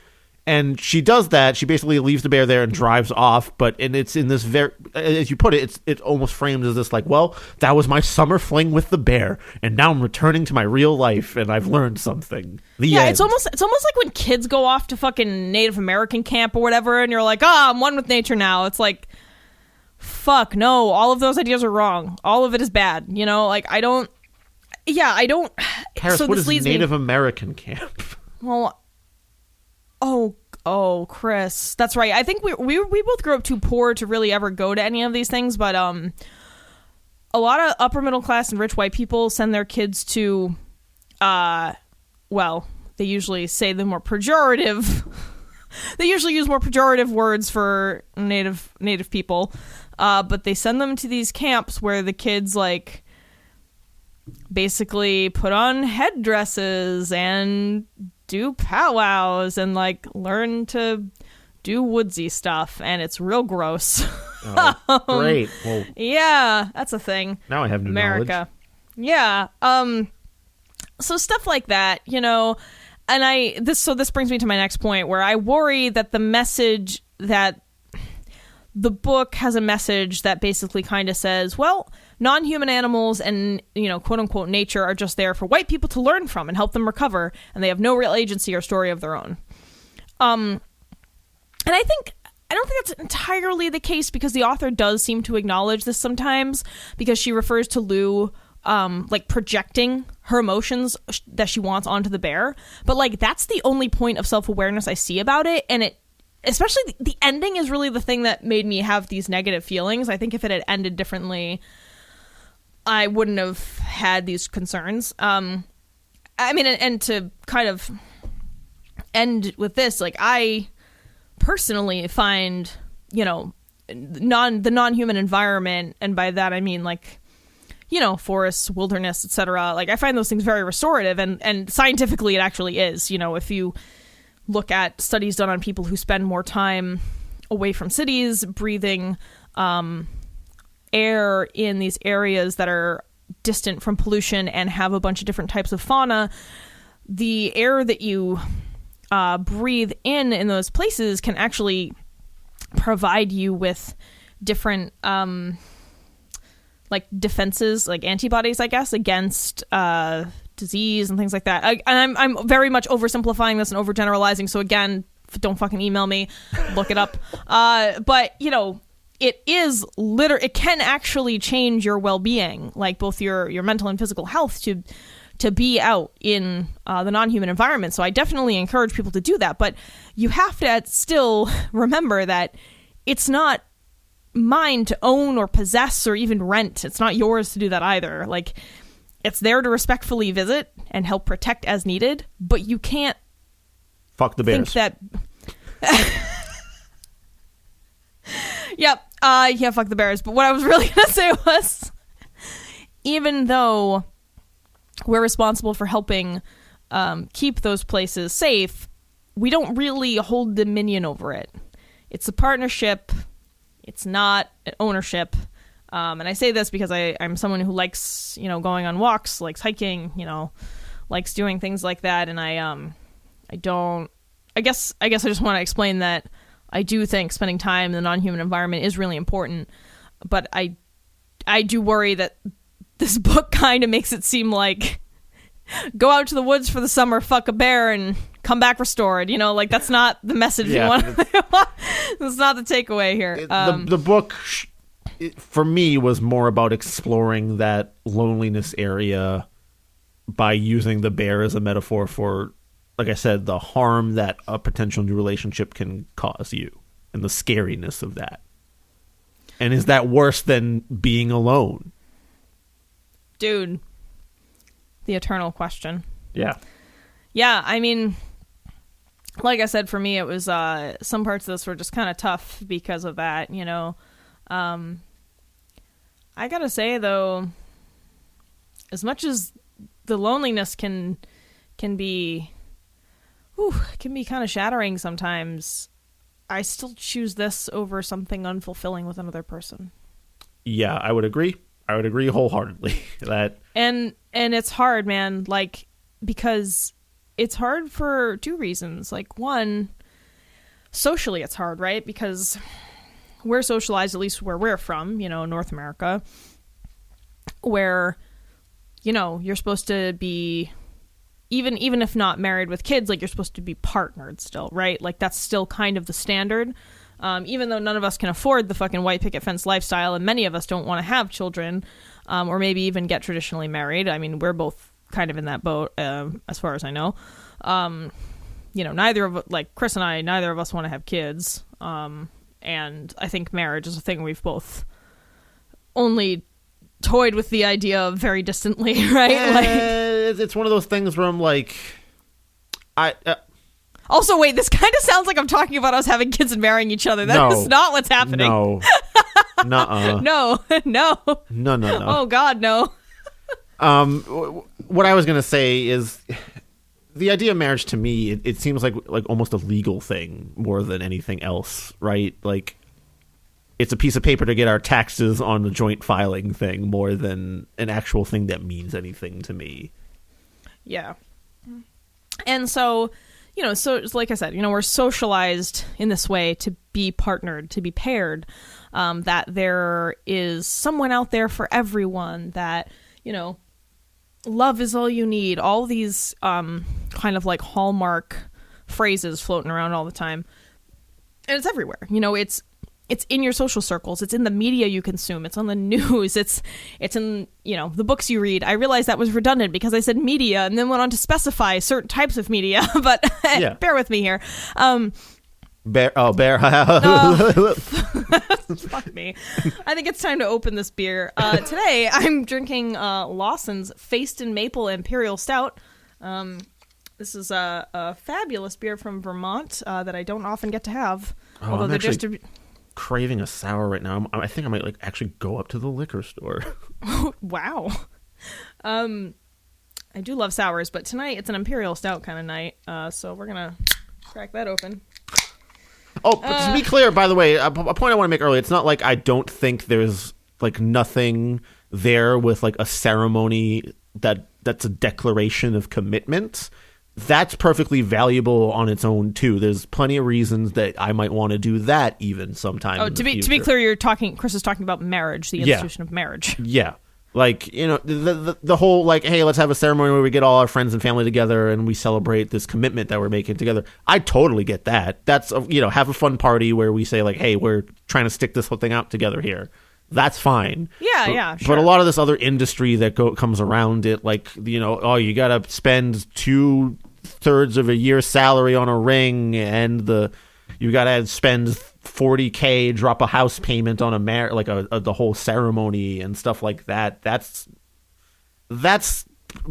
And she does that. She basically leaves the bear there and drives off. And it's in this very, as you put it, it almost framed as this like, well, that was my summer fling with the bear, and now I'm returning to my real life, and I've learned something. The end. It's almost like when kids go off to fucking Native American camp or whatever, and you're like, I'm one with nature now. It's like, fuck no, all of those ideas are wrong. All of it is bad. You know, like I don't. Paris, so what is Native American camp? Well. Oh, Chris, that's right. I think we both grew up too poor to really ever go to any of these things, but a lot of upper middle class and rich white people send their kids to, they usually say the more pejorative. They usually use more pejorative words for native people, but they send them to these camps where the kids like basically put on headdresses and do powwows and like learn to do woodsy stuff, and it's real gross. Oh, great. Well, yeah, that's a thing. Now I have new America. knowledge. Yeah. So stuff like that, you know, and this brings me to my next point, where I worry that the book has a message that basically kind of says, well, non-human animals and, you know, quote unquote nature are just there for white people to learn from and help them recover, and they have no real agency or story of their own. And I don't think that's entirely the case, because the author does seem to acknowledge this sometimes, because she refers to Lou like projecting her emotions that she wants onto the bear. But like, that's the only point of self-awareness I see about it, and especially the ending is really the thing that made me have these negative feelings. I think if it had ended differently, I wouldn't have had these concerns. I mean, and to kind of end with this, like, I personally find, you know, the non-human environment, and by that I mean like, you know, forests, wilderness, etc. Like, I find those things very restorative, and scientifically it actually is. You know, if you look at studies done on people who spend more time away from cities, breathing air in these areas that are distant from pollution and have a bunch of different types of fauna, the air that you breathe in those places can actually provide you with different like defenses, like antibodies, I guess, against disease and things like that. I'm very much oversimplifying this and overgeneralizing, so again, don't fucking email me, look it up. But, you know, it can actually change your well-being, like both your mental and physical health, to be out in the non-human environment. So I definitely encourage people to do that, but you have to still remember that it's not mine to own or possess or even rent. It's not yours to do that either. Like, it's there to respectfully visit and help protect as needed, but you can't fuck the bears. Think that Yep. Yeah, fuck the bears. But what I was really going to say was, even though we're responsible for helping keep those places safe, we don't really hold dominion over it. It's a partnership. It's not an ownership. And I say this because I'm someone who likes, you know, going on walks, likes hiking, you know, likes doing things like that. And I guess I just want to explain that I do think spending time in the non-human environment is really important, but I do worry that this book kind of makes it seem like go out to the woods for the summer, fuck a bear, and come back restored. You know, like, that's not the message you want. That's not the takeaway here. The book, for me, was more about exploring that loneliness area by using the bear as a metaphor for, like I said, the harm that a potential new relationship can cause you. and the scariness of that. And is that worse than being alone? Dude, the eternal question. Yeah. Yeah, I mean, like I said, for me, it was some parts of this were just kind of tough because of that, you know. I gotta say, though, as much as the loneliness can be kind of shattering sometimes, I still choose this over something unfulfilling with another person. Yeah, I would agree. I would agree wholeheartedly. That and it's hard, man, like, because it's hard for two reasons. Like, one, socially it's hard, right? Because we're socialized, at least where we're from, you know, North America, where, you know, you're supposed to be, even if not married with kids, like, you're supposed to be partnered still, right? Like, that's still kind of the standard. Even though none of us can afford the fucking white picket fence lifestyle, and many of us don't want to have children, or maybe even get traditionally married. I mean, we're both kind of in that boat, as far as I know. You know, Chris and I, neither of us want to have kids. And I think marriage is a thing we've both only toyed with the idea of very distantly, right? Like, it's one of those things where I'm like, Also, wait, this kind of sounds like I'm talking about us having kids and marrying each other. That is not what's happening. No. Nuh-uh. No. No. Oh, God, no. What I was going to say is the idea of marriage to me, it seems like almost a legal thing more than anything else, right? Like, it's a piece of paper to get our taxes on the joint filing thing more than an actual thing that means anything to me. Yeah. And so, you know, so like I said, you know, we're socialized in this way to be partnered, to be paired, that there is someone out there for everyone, that, you know, love is all you need, all these kind of like hallmark phrases floating around all the time. And it's everywhere. You know, it's in your social circles. It's in the media you consume. It's on the news. It's in, you know, the books you read. I realized that was redundant because I said media and then went on to specify certain types of media, but yeah. Bear with me here. Bear. Fuck me. I think it's time to open this beer. Today, I'm drinking Lawson's Faced in Maple Imperial Stout. This is a fabulous beer from Vermont that I don't often get to have. Although they're just craving a sour right now. I think I might actually go up to the liquor store. Wow. I do love sours, but tonight it's an Imperial Stout kind of night. So we're gonna crack that open. Oh, but to be clear, by the way, a point I want to make earlier, it's not like I don't think there's like nothing there with like a ceremony that's a declaration of commitment. That's perfectly valuable on its own too. There's plenty of reasons that I might want to do that even sometime. Oh, to be clear, Chris is talking about marriage, the institution of marriage. Yeah. Like, you know, the whole, like, hey, let's have a ceremony where we get all our friends and family together and we celebrate this commitment that we're making together. I totally get that. That's, you know, have a fun party where we say, like, hey, we're trying to stick this whole thing out together here. That's fine. Yeah, sure. But a lot of this other industry that comes around it, like, you know, oh, you got to spend 2/3 of a year's salary on a ring, and you got to spend $40K, drop a house payment on the whole ceremony and stuff like that. That's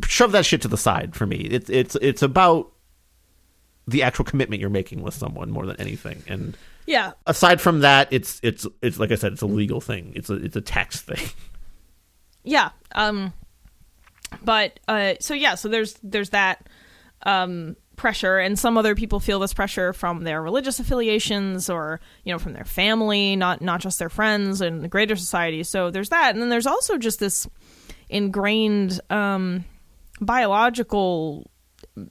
shove that shit to the side for me. It's about the actual commitment you're making with someone more than anything. And yeah, aside from that, it's like I said, it's a legal thing. It's a tax thing. Yeah. But so there's that pressure, and some other people feel this pressure from their religious affiliations, or, you know, from their family, not just their friends and the greater society. So there's that, and then there's also just this ingrained biological,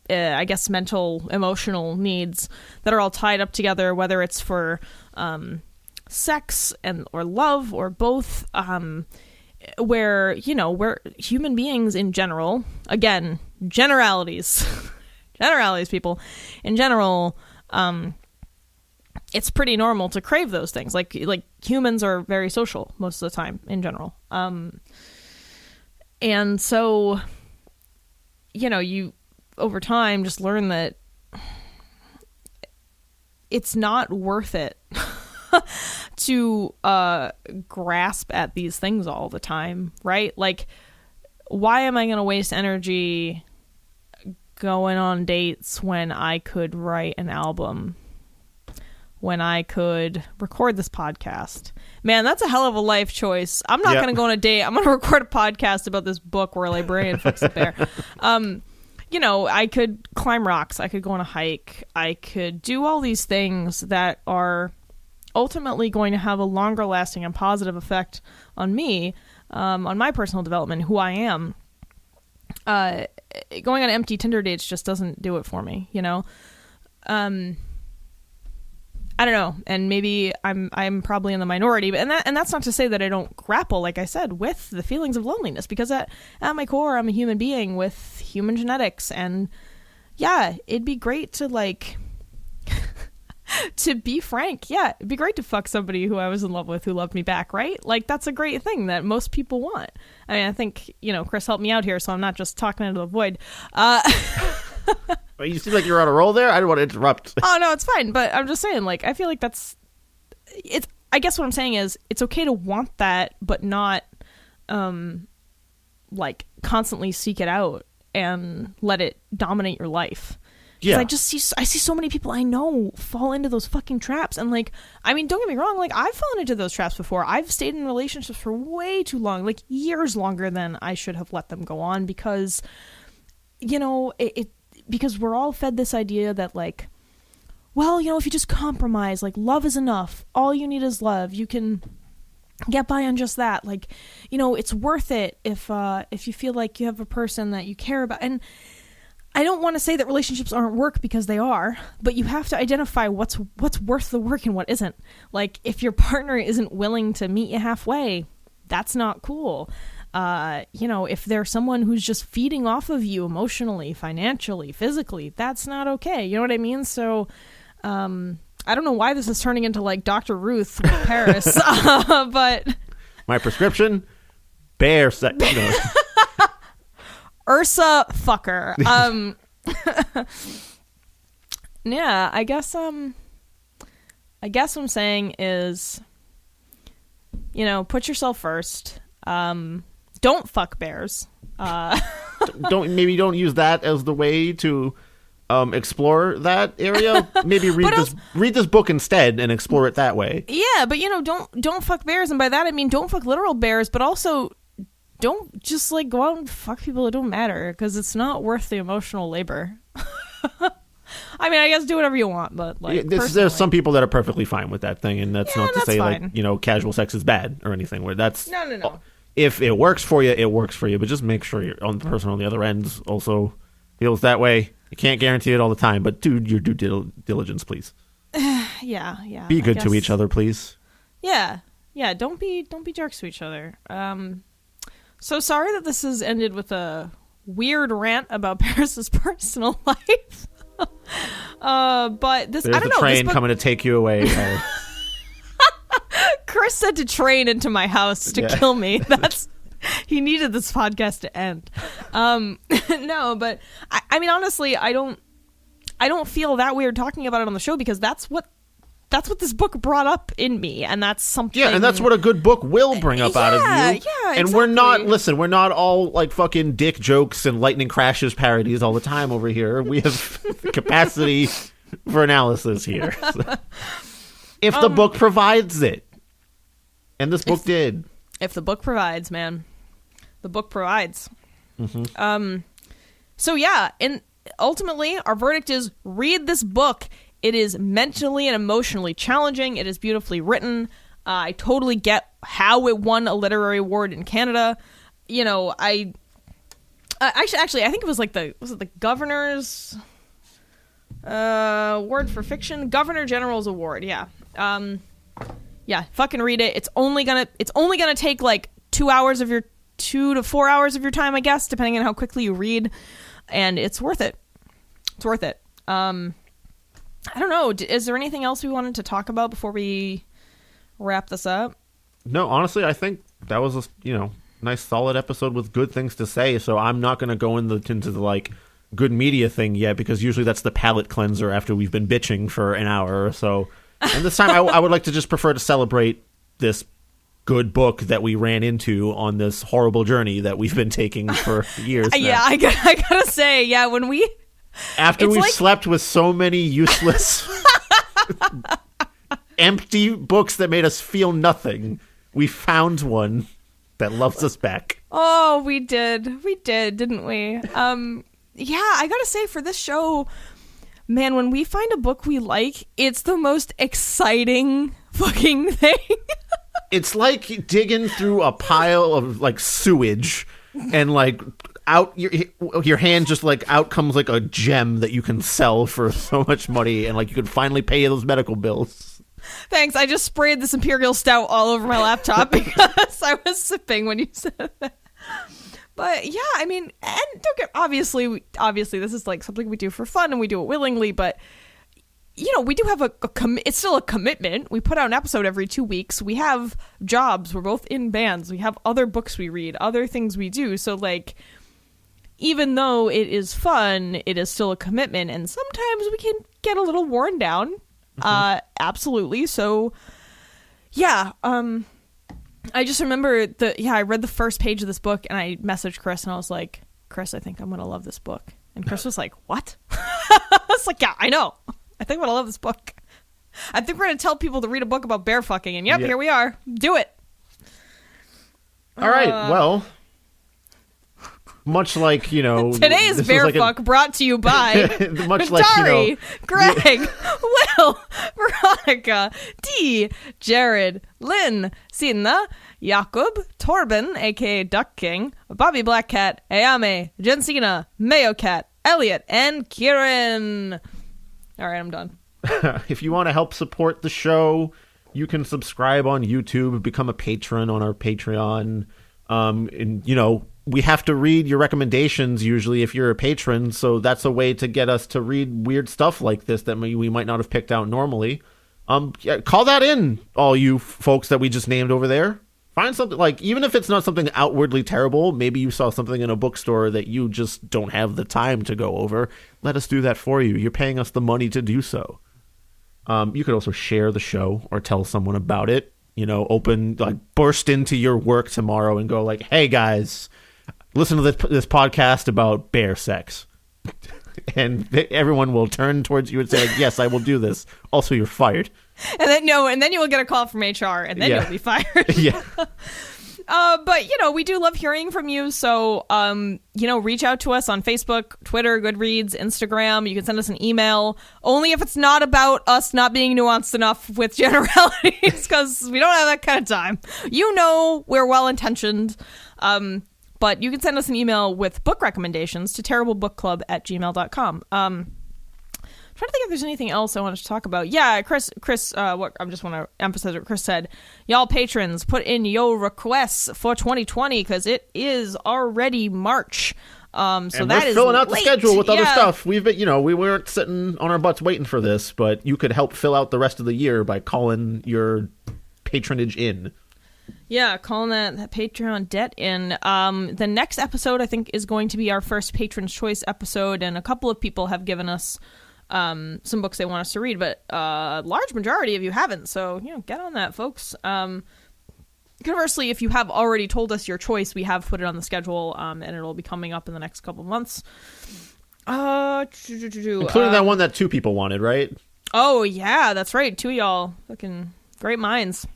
I guess, mental, emotional needs that are all tied up together, whether it's for sex or love or both, where, you know, we're human beings in general, again, generalities, people in general, it's pretty normal to crave those things. Like humans are very social most of the time in general. And so, you know, you over time just learn that it's not worth it to grasp at these things all the time, right? Like, why am I going to waste energy going on dates when I could write an album, when I could record this podcast? Man, that's a hell of a life choice. I'm not going to go on a date. I'm going to record a podcast about this book where a librarian fucks a bear. You know, I could climb rocks. I could go on a hike. I could do all these things that are ultimately going to have a longer lasting and positive effect on me, on my personal development, who I am. Going on empty Tinder dates just doesn't do it for me, you know? I don't know, and maybe I'm probably in the minority, but and that's not to say that I don't grapple, like I said, with the feelings of loneliness, because at my core, I'm a human being with human genetics, and yeah, it'd be great to, like, to be frank, yeah, it'd be great to fuck somebody who I was in love with who loved me back, right? Like, that's a great thing that most people want. I mean, I think, you know, Chris helped me out here, so I'm not just talking into the void. You seem like you're on a roll there. I don't want to interrupt. Oh, no, it's fine. But I'm just saying, like, I feel like it's, I guess what I'm saying is it's okay to want that, but not, like, constantly seek it out and let it dominate your life. Yeah. I see so many people I know fall into those fucking traps. And, like, I mean, don't get me wrong. Like, I've fallen into those traps before. I've stayed in relationships for way too long, like years longer than I should have let them go on, because, you know, because we're all fed this idea that, like, well, you know, if you just compromise, like, love is enough. All you need is love. You can get by on just that. Like, you know, it's worth it if you feel like you have a person that you care about. And I don't want to say that relationships aren't work, because they are, but you have to identify what's worth the work and what isn't. Like, if your partner isn't willing to meet you halfway, that's not cool. You know, if there's someone who's just feeding off of you emotionally, financially, physically, that's not okay. You know what I mean? So, I don't know why this is turning into, like, Dr. Ruth with Paris, but my prescription, bear sex. No. Ursa fucker. Yeah, I guess what I'm saying is, you know, put yourself first. Don't fuck bears. Don't use that as the way to explore that area. Maybe read this book instead and explore it that way. Yeah, but, you know, don't fuck bears, and by that I mean don't fuck literal bears, but also don't just, like, go out and fuck people that don't matter, because it's not worth the emotional labor. I mean, I guess do whatever you want, but, like, there's some people that are perfectly fine with that thing, and that's not to say fine. Like, you know, casual sex is bad or anything. Where that's no. If it works for you, it works for you, but just make sure the person on the other end also feels that way. You can't guarantee it all the time, but do your due diligence, please. Yeah. Be good to each other, please. Yeah. Don't be jerks to each other. So sorry that this has ended with a weird rant about Paris's personal life. But this, there's I don't know. There's a train coming to take you away. Chris said to train into my house to kill me. He needed this podcast to end. No, but I mean, honestly, I don't feel that weird talking about it on the show, because that's what this book brought up in me, and that's something. Yeah, and that's what a good book will bring up out of you. Yeah, exactly. And we're not all, like, fucking dick jokes and lightning crashes parodies all the time over here. We have capacity for analysis here. So, if the book provides it, and this book did. If the book provides, man, the book provides. Mm-hmm. So yeah, and ultimately, our verdict is read this book. It is mentally and emotionally challenging. It is beautifully written. I totally get how it won a literary award in Canada. You know, actually, I think it was like the governor's award for fiction, Governor General's award. Yeah, yeah. Fucking read it. It's only gonna take like 2 to 4 hours of your time, I guess, depending on how quickly you read, and it's worth it. It's worth it. I don't know. Is there anything else we wanted to talk about before we wrap this up? No, honestly, I think that was a nice solid episode with good things to say. So I'm not going to go into the like good media thing yet, because usually that's the palate cleanser after we've been bitching for an hour or so. And this time I would like to just prefer to celebrate this good book that we ran into on this horrible journey that we've been taking for years now. Yeah, I gotta say, yeah, when we... After we've slept with so many useless, empty books that made us feel nothing, we found one that loves us back. Oh, we did. We did, didn't we? Yeah, I gotta say, for this show, man, when we find a book we like, it's the most exciting fucking thing. It's like digging through a pile of like sewage and like out your hand just like out comes like a gem that you can sell for so much money, and like you can finally pay those medical bills. Thanks. I just sprayed this Imperial Stout all over my laptop because I was sipping when you said that. But yeah, I mean, and don't get, obviously this is like something we do for fun and we do it willingly, but you know, we do have it's still a commitment. We put out an episode every 2 weeks. We have jobs. We're both in bands. We have other books we read, other things we do. So like, even though it is fun, it is still a commitment, and sometimes we can get a little worn down. Absolutely. So yeah, I just remember I read the first page of this book and I messaged Chris and I was like, Chris, I think I'm going to love this book. And Chris was like, what? I was like, yeah, I know. I think I'm going to love this book. I think we're going to tell people to read a book about bear fucking. And here we are. Do it. All right. Well, much like, you know, today's bear fuck brought to you by much like, Dari, you know, Greg, Will, Veronica, Dee, Jared, Lynn, Sina, Jakob, Torben, aka Duck King, Bobby Blackcat, Ayame, Jensina, Mayo Cat, Elliot, and Kieran. All right, I'm done. If you want to help support the show, you can subscribe on YouTube, become a patron on our Patreon. And, you know, we have to read your recommendations usually if you're a patron, so that's a way to get us to read weird stuff like this that we might not have picked out normally. Call that in, all you folks that we just named over there. Find something, like, even if it's not something outwardly terrible, maybe you saw something in a bookstore that you just don't have the time to go over. Let us do that for you. You're paying us the money to do so. You could also share the show or tell someone about it. You know, burst into your work tomorrow and go like, hey guys, listen to this podcast about bear sex. And everyone will turn towards you and say, like, yes, I will do this. Also, you're fired. And then you will get a call from HR, and then you'll be fired. Yeah. But, you know, we do love hearing from you. So, you know, reach out to us on Facebook, Twitter, Goodreads, Instagram. You can send us an email, only if it's not about us not being nuanced enough with generalities, because we don't have that kind of time. You know, we're well-intentioned. But you can send us an email with book recommendations to terriblebookclub@gmail.com. I'm trying to think if there's anything else I wanted to talk about. Yeah, Chris, what I just want to emphasize what Chris said. Y'all patrons, put in your requests for 2020 because it is already March. So and that is filling out late. The schedule with other stuff. We've been, you know, we weren't sitting on our butts waiting for this, but you could help fill out the rest of the year by calling your patronage in. Yeah, calling that Patreon debt in. The next episode, I think, is going to be our first Patron's Choice episode, and a couple of people have given us some books they want us to read, but a large majority of you haven't, so, you know, get on that, folks. Conversely, if you have already told us your choice, we have put it on the schedule, and it'll be coming up in the next couple months. Including that one that 2 people wanted, right? Oh, yeah, that's right. 2 of y'all. Fucking great minds.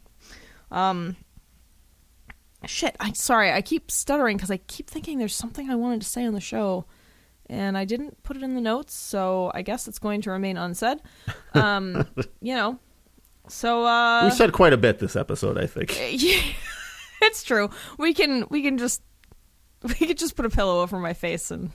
Shit, sorry, I keep stuttering because I keep thinking there's something I wanted to say on the show, and I didn't put it in the notes, so I guess it's going to remain unsaid. You know, so we said quite a bit this episode, I think. Yeah, it's true. We could just put a pillow over my face and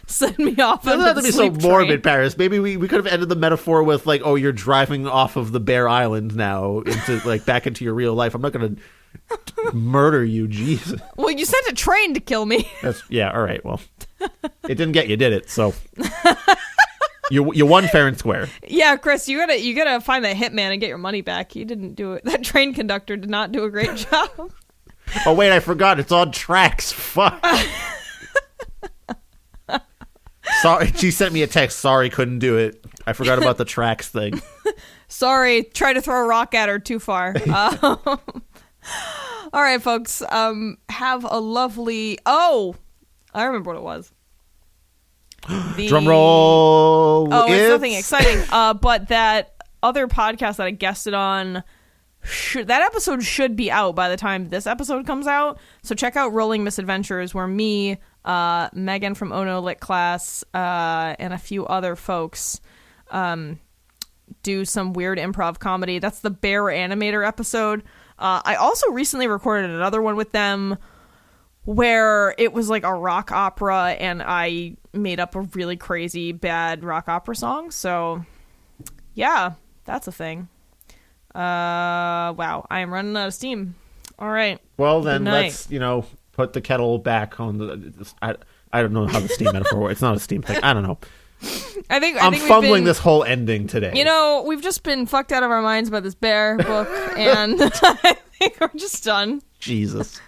send me off. It doesn't have to be so morbid, Paris. Maybe we could have ended the metaphor with like, oh, you're driving off of the Bear Island now into like back into your real life. I'm not going to murder you, Jesus. Well, you sent a train to kill me. Yeah, all right. Well, it didn't get you, did it? So you won fair and square. Yeah, Chris, you gotta find that hitman and get your money back. You didn't do it. That train conductor did not do a great job. Oh wait, I forgot. It's on tracks. Fuck. Sorry, she sent me a text. Sorry, couldn't do it. I forgot about the tracks thing. Sorry, try to throw a rock at her too far. All right, folks. Have a lovely... Oh, I remember what it was. Drum roll. Oh, it's nothing exciting. But that other podcast that I guested on, that episode should be out by the time this episode comes out. So check out Rolling Misadventures, where me, Megan from Ono Lit Class, and a few other folks do some weird improv comedy. That's the Bear Animator episode. I also recently recorded another one with them where it was like a rock opera, and I made up a really crazy bad rock opera song. So yeah, that's a thing. Wow, I am running out of steam. All right. Well, then let's, put the kettle back on the... I don't know how the steam metaphor works. It's not a steam thing. I don't know. I think I'm fumbling this whole ending today. We've just been fucked out of our minds by this bear book, and I think we're just done. Jesus.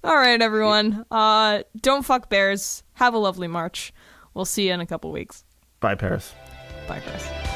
All right, everyone. Don't fuck bears. Have a lovely March. We'll see you in a couple weeks. Bye, Paris. Bye, Paris.